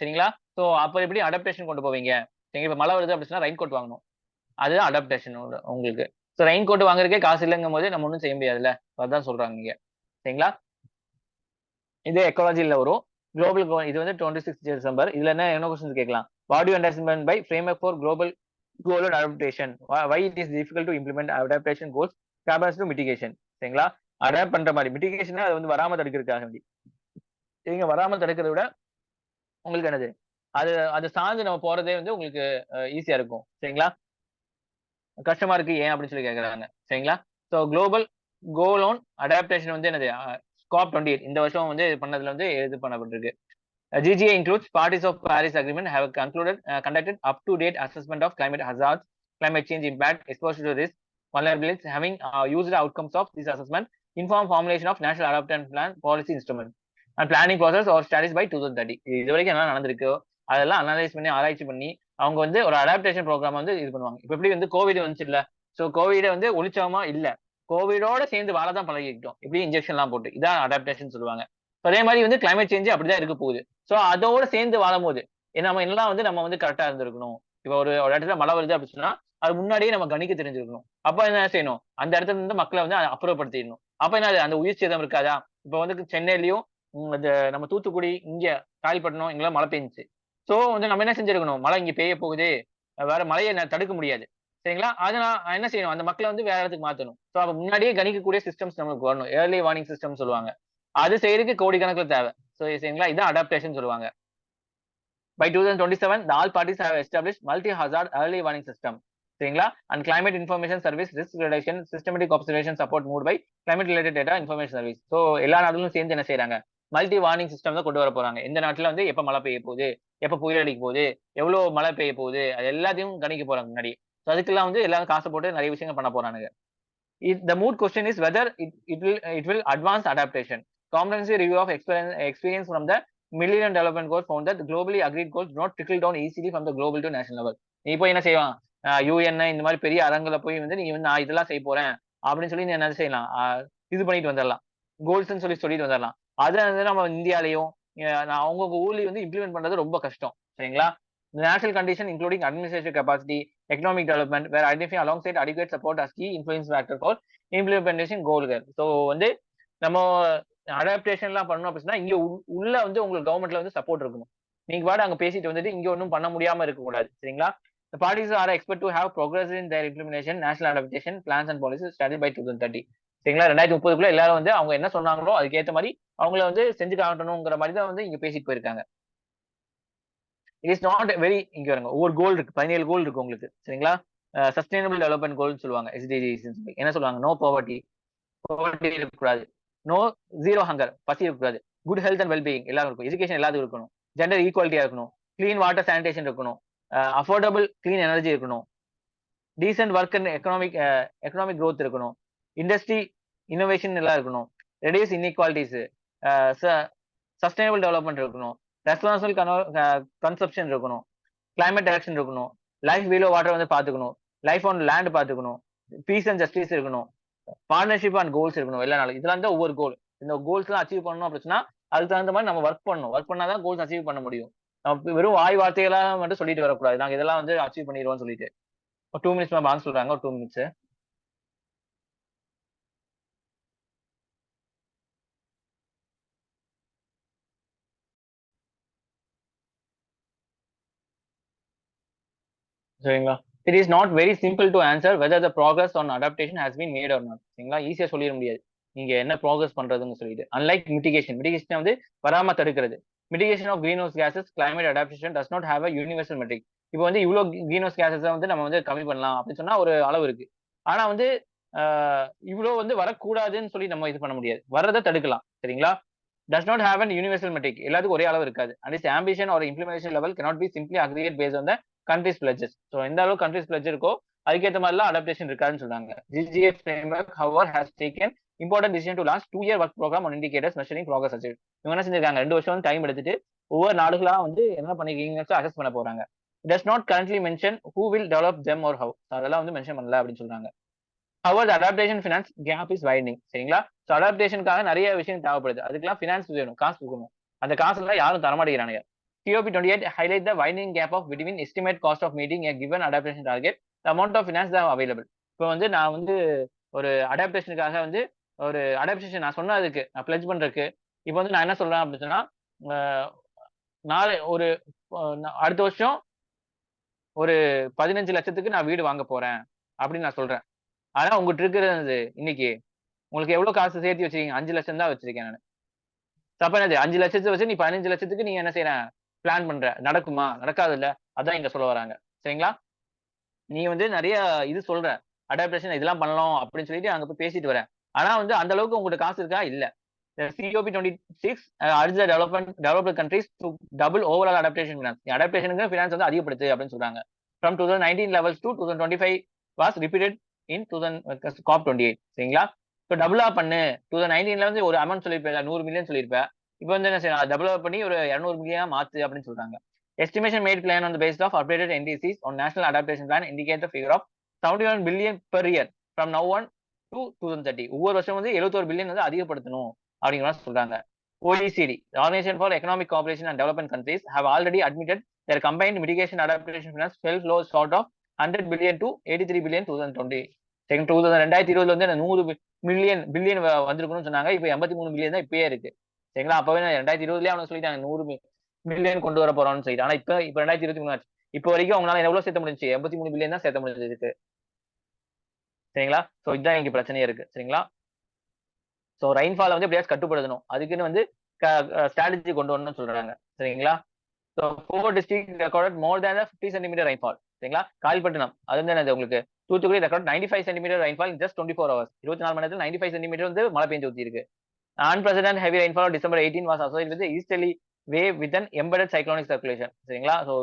சரிங்களா? சோ அப்ப எப்படி அடாப்டேஷன் கொண்டு போவீங்க? சரிங்க, இப்ப மழை வருது அப்படின்னா ரெயின் கோட் வாங்கணும். அதுதான் அடாப்டேஷன் உங்களுக்கு. சோ ரெயின் கோட் வாங்குறதுக்கே காசு இல்லங்கும் போது நம்ம ஒண்ணும் செய்ய முடியாதுல்ல. அதான் சொல்றாங்க இங்க. சரிங்களா? இது எக்காலஜில வரும். குளோபல் கோல் இது வந்து 26 டிசம்பர். இதுல என்ன கொஸ்டின் கேட்கலாம்? What to understand by framework for global goal and adaptation? Why it is difficult to implement adaptation goals capers to mitigation. சரிங்களா? அடாப்ட் பண்ற மாதிரி மிட்டிகேஷன் அது வந்து வராம தடுக்கிறதுக்காக வேண்டி. சரிங்க, வராம தடுக்கிறத விட உங்களுக்கு என்னது அது அது சார்ந்து நம்ம போறதே வந்து உங்களுக்கு ஈஸியா இருக்கும். சரிங்களா? கஷ்டமா இருக்கு ஏன் அப்படின்னு சொல்லி கேக்குறாங்க. சரிங்களா? So global goal on adaptation வந்து என்னது COP 28 இந்த வருஷம் வந்து பண்ணதுல வந்து இது பண்ணப்பட்டிருக்கு. GGA includes parties of Paris Agreement have conducted up-to-date assessment of climate hazards, climate change impact, exposure to risk, vulnerabilities, having used outcomes of this assessment, inform formulation of national adaptation plan, policy instrument, and planning process or strategies by 2030. இது வரைக்கும் என்ன நடந்திருக்கோ அதெல்லாம் analyse பண்ணி ஆராய்ச்சி பண்ணி அவங்க வந்து ஒரு அடாப்டேஷன் ப்ரோக்ராம் வந்து இது பண்ணுவாங்க. இப்ப எப்படி வந்து கோவிட் வந்துச்சு இல்ல, சோ கோவிட வந்து ஒழிச்சவமா இல்ல, கோவிடோட சேர்ந்து வாழ தான் பழகிக்கிட்டோம். இப்படி இன்ஜெக்ஷன் எல்லாம் போட்டு இதான் அடாப்டேஷன் சொல்லுவாங்க. அதே மாதிரி வந்து கிளைமேட் சேஞ்ச் அப்படிதான் இருக்க போகுது. சோ அதோட சேர்ந்து வாழும்போது நம்ம எல்லாம் வந்து நம்ம வந்து கரெக்டா இருந்திருக்கணும். இப்ப ஒரு இடத்துல மழை வருது அப்படின்னு சொன்னா அது முன்னாடியே நம்ம கணிக்க தெரிஞ்சிருக்கணும். அப்ப என்ன செய்யணும்? அந்த இடத்துல இருந்து மக்களை வந்து அப்புறப்படுத்திடணும். அப்ப என்ன அந்த உயிர் சேதம் இருக்காதா? இப்ப வந்து சென்னையிலயும் இந்த நம்ம தூத்துக்குடி இங்க காயல்பட்டணம் இங்கெல்லாம் மழை பெஞ்சுச்சு. சோ வந்து நம்ம என்ன செஞ்சிருக்கணும்? மழை இங்க பெய்ய போகுது, வேற மழையை தடுக்க முடியாது. சரிங்களா? அதனால என்ன செய்யணும்? அந்த மக்களை வந்து வேற இடத்துக்கு மாத்தணும். சோ அப்ப முன்னாடியே கணிக்கக்கூடிய சிஸ்டம்ஸ் நமக்கு வரணும். ஏர்லி வார்னிங் சிஸ்டம் சொல்லுவாங்க. அது செய்யறதுக்கு கோடிக்கணக்கில் தேவை. சரிங்களா? இதான் அடாப்டேஷன் சொல்லுவாங்க. By 2027, the all parties have established multi-hazard early warning system. சரிங்களா? And climate information service risk reduction systematic observation support moved by climate related data information service. So எல்லா நாடுகளும் சேர்ந்து என்ன செய்யறாங்க? மல்டி வார்னிங் சிஸ்டம் தான் கொண்டு வர போறாங்க. எந்த நாட்டுல வந்து எப்ப மழை பெய்ய போகுது, எப்ப புயல் அடிக்க போகுது, எவ்வளவு மழை பெய்ய போகுது, அது எல்லாத்தையும் கணிக்க போறாங்க முன்னாடி. அதுக்கெல்லாம் வந்து எல்லாரும் காசு போட்டு நிறைய விஷயங்கள் பண்ண போறானுங்க. The mood question is whether it will advance adaptation. Comprehensive review of experience from the Millennium Development Goals found that globally agreed goals do not trickle down easily from the global to national level. நீ போய் என்ன செய்வான்? UN இந்த மாதிரி பெரிய அரங்குல போய் வந்து நீங்க வந்து நான் இதெல்லாம் செய்ய போறேன் அப்படின்னு சொல்லி நீ என்ன செய்யலாம்? இது பண்ணிட்டு வந்துடலாம். கோல்ஸ்ன்னு சொல்லிட்டு வந்துடலாம். அதை வந்து நம்ம இந்தியாலையும் அவங்க ஊர்லயும் வந்து இம்ப்ளிமெண்ட் பண்றது ரொம்ப கஷ்டம். சரிங்களா? The national condition including administrative capacity, economic development were identified alongside adequate support as key influence factor for implementation goal-கள். So வந்து நம்ம அடாப்டேஷன் எல்லாம் பண்ணணும் அப்படின்னா இங்க உள்ள வந்து உங்களுக்கு கவர்மெண்ட்ல வந்து சப்போர்ட் இருக்கணும். நீங்க பாட்டு அங்க பேசிட்டு வந்துட்டு இங்க ஒன்றும் பண்ண முடியாம இருக்க கூடாது. சரிங்களா? The parties are expected to have progress in their implementation, national adaptation plans and policies started by 2030. சரிங்களா? 2030க்குள்ள எல்லாரும் வந்து அவங்க என்ன சொன்னாங்களோ அதுக்கு ஏத்த மாதிரி அவங்கள வந்து செஞ்சு காட்டணுங்கிற மாதிரி தான் வந்து இங்க பேசிட்டு போயிருக்காங்க. இட் இஸ் நாட் வெரி இங்க வருங்க ஒவ்வொரு கோல் இருக்கு. 17 கோல் இருக்கு உங்களுக்கு. சரிங்களா? சஸ்டைனபிள் டெவலப்மென்ட் கோல்னு சொல்லுவாங்க. எஸ்டிஜிஸ் என்ன சொல்லுவாங்க? நோ பாவர்ட்டி பாவர்ட்டி இருக்கக்கூடாது. நோ ஜீரோ ஹங்கர் பசி இருக்கக்கூடாது. Good health and well being எல்லாரும் இருக்கும். எஜுகேஷன் எல்லாத்துக்கும் இருக்கணும். ஜெண்டர் ஈக்குவாலிட்டியா இருக்கணும். கிளீன் வாட்டர் சானிடேஷன் இருக்கணும். அஃபோர்டபிள் கிளீன் எனர்ஜி இருக்கணும். Decent work and economic growth இருக்கணும். இண்டஸ்ட்ரி இன்னோவேஷன் எல்லாம் இருக்கணும். ரெடியூஸ் இன்இக்வாலிட்டிஸ், சஸ்டைனபிள் டெவலப்மெண்ட் இருக்கணும். ரெஸ்பான்சிபிள் கன்சப்ஷன் இருக்கணும். கிளைமேட் ஆக்ஷன் இருக்கணும். லைஃப் பிலோ வாட்டர் வந்து பாத்துக்கணும். லைஃப் ஆன் லேண்ட் பாத்துக்கணும். பீஸ் அண்ட் ஜஸ்டிஸ் இருக்கணும். பார்ட்னர்ஷிப் அண்ட் கோல்ஸ் இருக்கணும் எல்லா நாளும். இதெல்லாம் தான் ஒவ்வொரு கோல். இந்த கோல்ஸ் எல்லாம் அச்சீவ் பண்ணணும் அப்படின்னா அதுக்கு தகுந்த மாதிரி நம்ம ஒர்க் பண்ணணும். ஒர்க் பண்ணாதான் கோல்ஸ் அச்சீவ் பண்ண முடியும். நம்ம வெறும் வாய் வார்த்தைகளா மட்டும் சொல்லிட்டு வரக்கூடாது. நாங்க இதெல்லாம் வந்து அச்சீவ் பண்ணிடுவோம்னு சொல்லிட்டு. ஒரு 2 மினிட்ஸ் மேம் சொல்றாங்க. ஒரு 2 மினிட்ஸ். சரிங்களா? It is not very simple to answer whether the progress on adaptation has been made or not. சரிங்களா? ஈஸியா சொல்லிட முடியாது. நீங்க என்ன ப்ராக்ரஸ் பண்றதுன்னு சொல்லிட்டு. Unlike mitigation. மிட்டிகேஷன் வந்து வராம தடுக்கிறது. Mitigation of greenhouse gases climate adaptation does not have a universal metric. இப்போ வந்து இவ்வளவு கிரீன் ஹவுஸ் கேசஸ் வந்து நம்ம வந்து கம்மி பண்ணலாம் அப்படின்னு சொன்னா ஒரு அளவு இருக்கு. ஆனா வந்து இவ்வளவு வந்து வரக்கூடாதுன்னு சொல்லி நம்ம இது பண்ண முடியாது. வர்றதை தடுக்கலாம். சரிங்களா? does not have an universal metric. எல்லாத்துக்கும் ஒரே அளவு இருக்காது. And its ambition or implementation level cannot be simply aggregate based on the country's pledges. So எந்த அளவு country's pledge இருக்கோ அதுக்கேற்ற மாதிரிலாம் அடாப்டேஷன் இருக்காதுன்னு சொல்றாங்க. GGF framework however has taken important decision to launch 2-year work program on indicators measuring progress achieved. இவங்க என்ன செஞ்சிருக்காங்க? 2 வருஷம் டைம் எடுத்துட்டு ஒவ்வொரு நாடுகளா வந்து என்ன பண்ணிருக்கீங்கன்னு அசஸ் பண்ண போறாங்க. It does not currently mention who will develop them or how. அதெல்லாம் வந்து மென்ஷன் பண்ணல அப்படின்னு சொல்றாங்க. However, the adaptation finance gap is widening. சரிங்களா? சோ அடாப்டேஷனுக்காக நிறைய விஷயம் தேவைப்படுது. அதுக்கெல்லாம் ஃபினான்ஸ் வேணும். காசு கொடுக்கணும். அந்த காசெல்லாம் யாரும் தரமாட்டேங்கிறானுங்க. COP28 highlight the widening gap of between estimate cost of meeting a given adaptation target, the amount of finance that are available. இப்போ வந்து நான் வந்து ஒரு அடாப்டேஷனுக்காக வந்து ஒரு அடாப்டேஷன் நான் சொன்னதுக்கு நான் பிளட்ஜ் பண்றதுக்கு இப்போ வந்து நான் என்ன சொல்றேன் அப்படின்னு சொன்னா நாளை ஒரு அடுத்த வருஷம் ஒரு 15 லட்சத்துக்கு நான் வீடு வாங்க போறேன் அப்படின்னு நான் சொல்றேன். ஆனா உங்ககிட்ட இருக்கிறது இன்னைக்கு உங்களுக்கு எவ்வளவு காசு சேர்த்து வச்சிருக்கீங்க? 5 லட்சம் தான் வச்சிருக்கேன் நானு. அப்ப என்னது 5 லட்சத்தை வச்சு நீ 15 லட்சத்துக்கு நீ என்ன செய்யற? பிளான் பண்ற. நடக்குமா? நடக்காது இல்ல. அதான் இங்க சொல்ல வராங்க. சரிங்களா? நீ வந்து நிறைய இது சொல்ற. அடாப்டேஷன் இதெல்லாம் பண்ணலாம் அப்படின்னு சொல்லிட்டு அங்க போய் பேசிட்டு வரேன். ஆனா வந்து அந்த அளவுக்கு உங்ககிட்ட காசு இருக்கா? இல்ல. COP26 urged the developed countries to double overall adaptation finance. அடாப்டேஷனுக்கு ஃபினான்ஸ் வந்து அதிகப்படுத்து அப்படின்னு சொல்றாங்க. From 2019 levels to 2025 was repeated in COP28. சரிங்களா? இப்போ டபுளா பண்ணு. 2019ல வந்து ஒரு அமௌண்ட் சொல்லியிருப்பேன். 100 மில்லியன் சொல்லியிருப்பேன். இப்போ வந்து என்ன செய்யணும்? டபுளா பண்ணி ஒரு 200 மில்லியனா மாத்து அப்படின்னு சொல்றாங்க. Estimation made plan on the basis of updated NDCs on National Adaptation Plan indicate the figure of 71 billion per year from now on to 2030. ஒவ்வொரு வருஷம் வந்து 71 பில்லியன் வந்து அதிகப்படுத்தணும் அப்படிங்கிற மாதிரி சொல்றாங்க. OECD, the Organization for Economic Cooperation and Development countries, have already admitted their combined mitigation adaptation finance fell low short of 100 billion to 83 billion 2020. 2020 வந்து 100 billion வந்திருக்கணும்னு சொன்னாங்க. இப்போ 83 பில்லியன் தான் இப்பயே இருக்கு. சரிங்களா? அப்பவே 2020லயே அவங்க சொல்லிட்டாங்க 100 மில்லியன் கொண்டு வர போறோம்னு சொல்லிட்டு. ஆனா இப்ப 2023 ஆச்சு. இப்போ வரைக்கும் அவங்களால எவ்வளவு சேர்த்த முடிஞ்சுச்சு? 83 பில்லியன் தான் சேர்த்த முடிஞ்சிருக்கு. சரிங்களா? சோ இதுதான் இங்க பிரச்சனையே இருக்கு. சரிங்களா? சோ ரெயின்ஃபால் வந்து எப்படியாச்சும் கட்டுப்படுத்தணும். அதுக்குன்னு வந்து ஸ்ட்ராட்டஜி கொண்டு வரணும்னு சொல்றாங்க. சரிங்களா? So 4 districts recorded more than a 50 centimeter rainfall. சரிங்களா? கால்பட்டினம் அது வந்து என்னது உங்களுக்கு Thoothukudi record 95 centimeter rainfall in just 24 hours. 24 மணி நேரத்துல 95 சென்டிமீட்டர் வந்து மழை பெஞ்சு ஊத்தி இருக்கு. Unprecedented heavy rainfall on December 18 was associated with the easterly wave with an embedded cyclonic circulation. சரிங்களா? சோ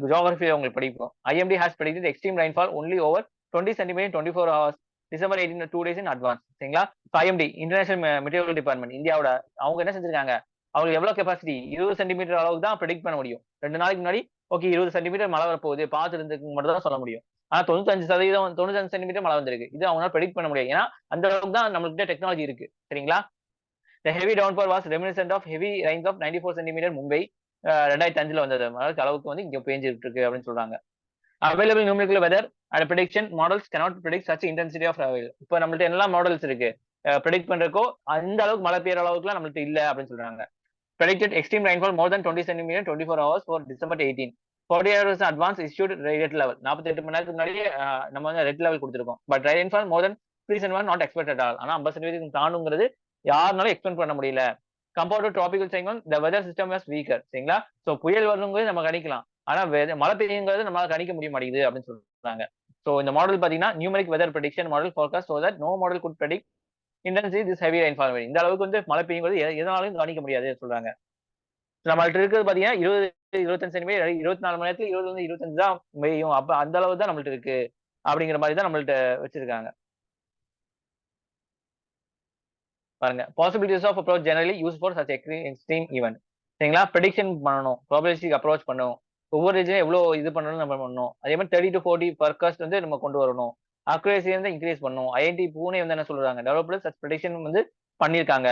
ஜியோகிராஃபி உங்களுக்கு படிப்போம். IMD has predicted extreme rainfall only over 20 centimeter in 24 hours. December 18 2 days in advance. சரிங்களா? IMD international material department இந்தியாவோட அவங்க என்ன செஞ்சிருக்காங்க? அவங்களுக்கு எவ்வளவு கெப்பாசிட்டி 20 சென்டிமீட்டர் அளவுக்கு தான் ப்ரெடிக்ட் பண்ண முடியும். 2 நாளைக்கு முன்னாடி ஓகே 20 சென்டிமீட்டர் மழை வரப்போகுது பார்த்து இருந்துக்கு மட்டும் தான் சொல்ல முடியும். ஆனா 95 சென்டிமீட்டர் மழை வந்திருக்கு. இது அவங்களால ப்ரெடிக்ட் பண்ண முடியாது. ஏன்னா அந்த அளவுக்கு தான் நம்மகிட்ட டெக்னாலஜி இருக்கு. சரிங்களா? The heavy downpour was reminiscent of heavy rains of 94 centimeter Mumbai 2005ல வந்தது அளவுக்கு வந்து இங்க பேஞ்சிட்டு இருக்கு அப்படின்னு சொல்றாங்க. Available numerical weather and prediction models cannot predict such intensity of rain. இப்போ நம்மள்ட்ட என்னெல்லாம் மாடல்ஸ் இருக்கு ப்ரெடிக்ட் பண்றதுக்கோ அந்த அளவுக்கு மழை பெய்யற அளவுக்குலாம் நம்மள்ட்ட இல்ல அப்படின்னு சொல்றாங்க. Predicted extreme rainfall more than 20 centimeter 24 hours for December 18. 48 hours advance issued red level. 48 மணி நேரத்துக்கு முன்னாடி நம்ம வந்து ரெட் லெவல் கொடுத்திருக்கோம். But rainfall more than reason was not expect at all. ஆனா 50% தாண்டுங்கிறது யாருனாலும் எக்ஸ்பெக்ட் பண்ண முடியல. Compared to tropical cyclone the weather system was weaker. சரிங்களா? சோ புயல் வரணுங்கிறது நம்ம கணிக்கலாம். ஆனா மழை பெய்யுங்கிறது நம்மளால கணிக்க முடிய மாட்டேங்குது அப்படின்னு சொல்றாங்க. சோ இந்த மாடல் பாத்தீங்கன்னா numeric weather prediction model forecast so that no model good predict intensity this heavy rainfall. இந்த அளவுக்கு வந்து மழை பெய்யுங்கிறது எதனாலும் கணிக்க முடியாது சொல்றாங்க. நம்மள்ட்ட இருக்கிறது பாத்தீங்கன்னா 20, 25 சென்டிமீட்டர் 24 மணி நேரத்துல 20 25 தான் பெய்யும். அப்ப அந்த அளவு தான் நம்மள்ட்ட இருக்கு. அப்படிங்கிற மாதிரி தான் நம்மள்ட்ட வச்சிருக்காங்க. பாருங்க. Possibilities of approach generally use for such extreme event. சரிங்களா? ப்ரெடிக்ஷன் பண்ணணும். ப்ராபபிலிஸ்டிக் அப்ரோச் பண்ணணும். ஒவ்வொரு ரீஜனும் எவ்வளோ இது பண்ணணும்னு நம்ம பண்ணணும். அதே மாதிரி 30 to 40 பர்காஸ்ட் வந்து நம்ம கொண்டு வரணும். அக்யூரசி வந்து இன்கிரீஸ் பண்ணணும். ஐஐடி பூனே வந்து என்ன சொல்றாங்க? டெவலப்பர்ஸ் சச் ப்ரெடிக்ஷன் வந்து பண்ணியிருக்காங்க.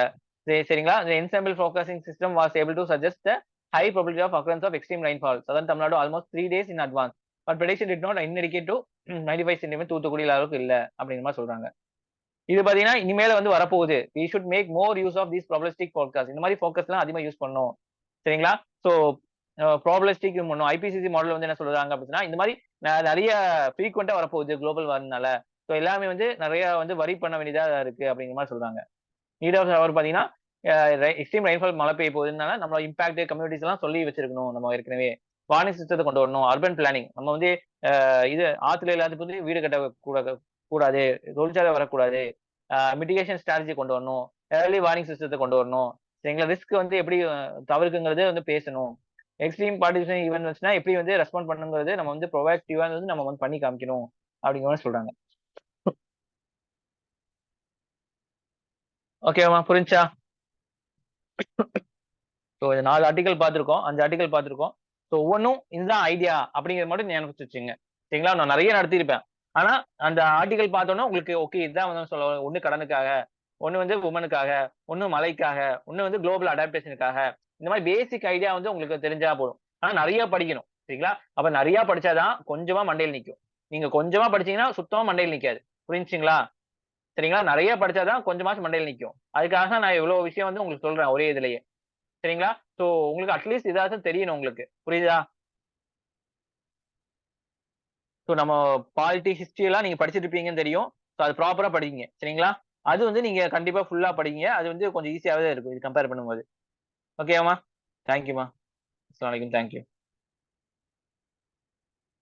சரிங்களா? The ensemble forecasting system was able to suggest the high probability of occurrence of extreme rainfall. Southern Tamil Nadu almost 3 days in advance. But prediction did not indicate to 95 centimetre தூத்துக்குடியில அளவுக்கு இல்ல அப்படிங்கிற மாதிரி சொல்றாங்க. இது பாத்தீங்கன்னா இனிமேல வந்து வரப்போகுது. We should make more use of these probabilistic forecast. இந்த மாதிரி ஃபோர்காஸ்ட்லாம் அதிகமா யூஸ் பண்ணணும். சரிங்களா? சோ ப்ராபபிலிஸ்டிக் பண்ணணும். ஐபிசிசி மாடல் வந்து என்ன சொல்றாங்க அப்படின்னா, இந்த மாதிரி நெறைய ஃப்ரீக்வென்ட்டா வரப்போகுது குளோபல் வார்ம்னால. சோ எல்லாமே வந்து நெறைய வந்து வரி பண்ண வேண்டியதா இருக்கு அப்படிங்கிற மாதிரி சொல்றாங்க. நீட் ஆஃப் ஹவர் பாத்தீங்கன்னா, எக்ஸ்ட்ரீம் ரெயின்ஃபால் மழை பெய்ய போகுதுனால நம்ம இம்பாக்ட் கம்யூனிட்டிஸ் எல்லாம் சொல்லி வச்சிருக்கணும் நம்ம ஏற்கனவே. வார்னிங் சிஸ்டத்த கொண்டு வரணும். Urban planning. நம்ம வந்து இது ஆத்துல எல்லாத்துக்கும் வந்து வீடு கட்ட கூடாது. தொழிற்சாலை வரக்கூடாது. மிட்டிகேஷன் ஸ்ட்ராட்டஜி கொண்டு வரணும். ஏர்லி வார்னிங் சிஸ்டத்த கொண்டு வரணும். சரிங்களா? ரிஸ்க் வந்து எப்படி தவிர்க்குங்கிறத வந்து பேசணும். எக்ஸ்ட்ரீம் பார்ட்டிசிபேஷன் ஈவென்ட் வந்துச்சுன்னா எப்படி வந்து ரெஸ்பாண்ட் பண்ணுங்கிறது நம்ம வந்து ப்ரொஆக்டிவா வந்து நம்ம வந்து பண்ணி காமிக்கணும். அப்படிங்கிற மாதிரி சொல்றாங்க. ஓகேவா? புரிஞ்சா? ஸோ இந்த 4 ஆர்டிகல் பார்த்திருக்கோம். 5 ஆர்டிகல் பார்த்திருக்கோம். ஸோ ஒவ்வொன்னும் இதுதான் ஐடியா அப்படிங்கிறது மட்டும் ஞாபகம் வச்சு வச்சுக்கங்க. சரிங்களா? நான் நெறைய நடத்தியிருப்பேன். ஆனா அந்த ஆர்டிகல் பார்த்தோனே உங்களுக்கு ஓகே இதுதான் வந்து சொல்ல ஒண்ணு கடனுக்காக, ஒண்ணு வந்து வுமனுக்காக, ஒண்ணு மழைக்காக, ஒண்ணு வந்து குளோபல் அடாப்டேஷனுக்காக. இந்த மாதிரி பேசிக் ஐடியா வந்து உங்களுக்கு தெரிஞ்சா போதும். ஆனா நெறைய படிக்கணும். சரிங்களா? அப்ப நெறைய படிச்சா தான் கொஞ்சமா மண்டையில நிக்கும். நீங்க கொஞ்சமா படிச்சீங்கன்னா சுத்தமா மண்டையில நிக்காது. புரிஞ்சுச்சுங்களா? சரிங்களா? நெறைய படிச்சா தான் கொஞ்சமாச்சும் மண்டையில நிக்கும். அதுக்காக நான் இவ்வளவு விஷயம் வந்து உங்களுக்கு சொல்றேன் ஒரே இதுலயே. சரிங்களா? சோ உங்களுக்கு அட்லீஸ்ட் இதாச்சும் தெரியணும் உங்களுக்கு. புரியுதா? சோ நம்ம பாலிட்டி, ஹிஸ்டரி எல்லாம் நீங்க படிச்சிருப்பீங்கன்னு தெரியும். சோ அது ப்ராப்பரா படிங்க. சரிங்களா? அது வந்து நீங்க கண்டிப்பா ஃபுல்லா படிங்க. அது வந்து கொஞ்சம் ஈஸியாவே இருக்கும். இது கம்பேர் பண்ணும்போது. ஓகேவாம்மா? தேங்க் யூ மா. அஸ்ஸலாமு அலைக்கும். Thank you.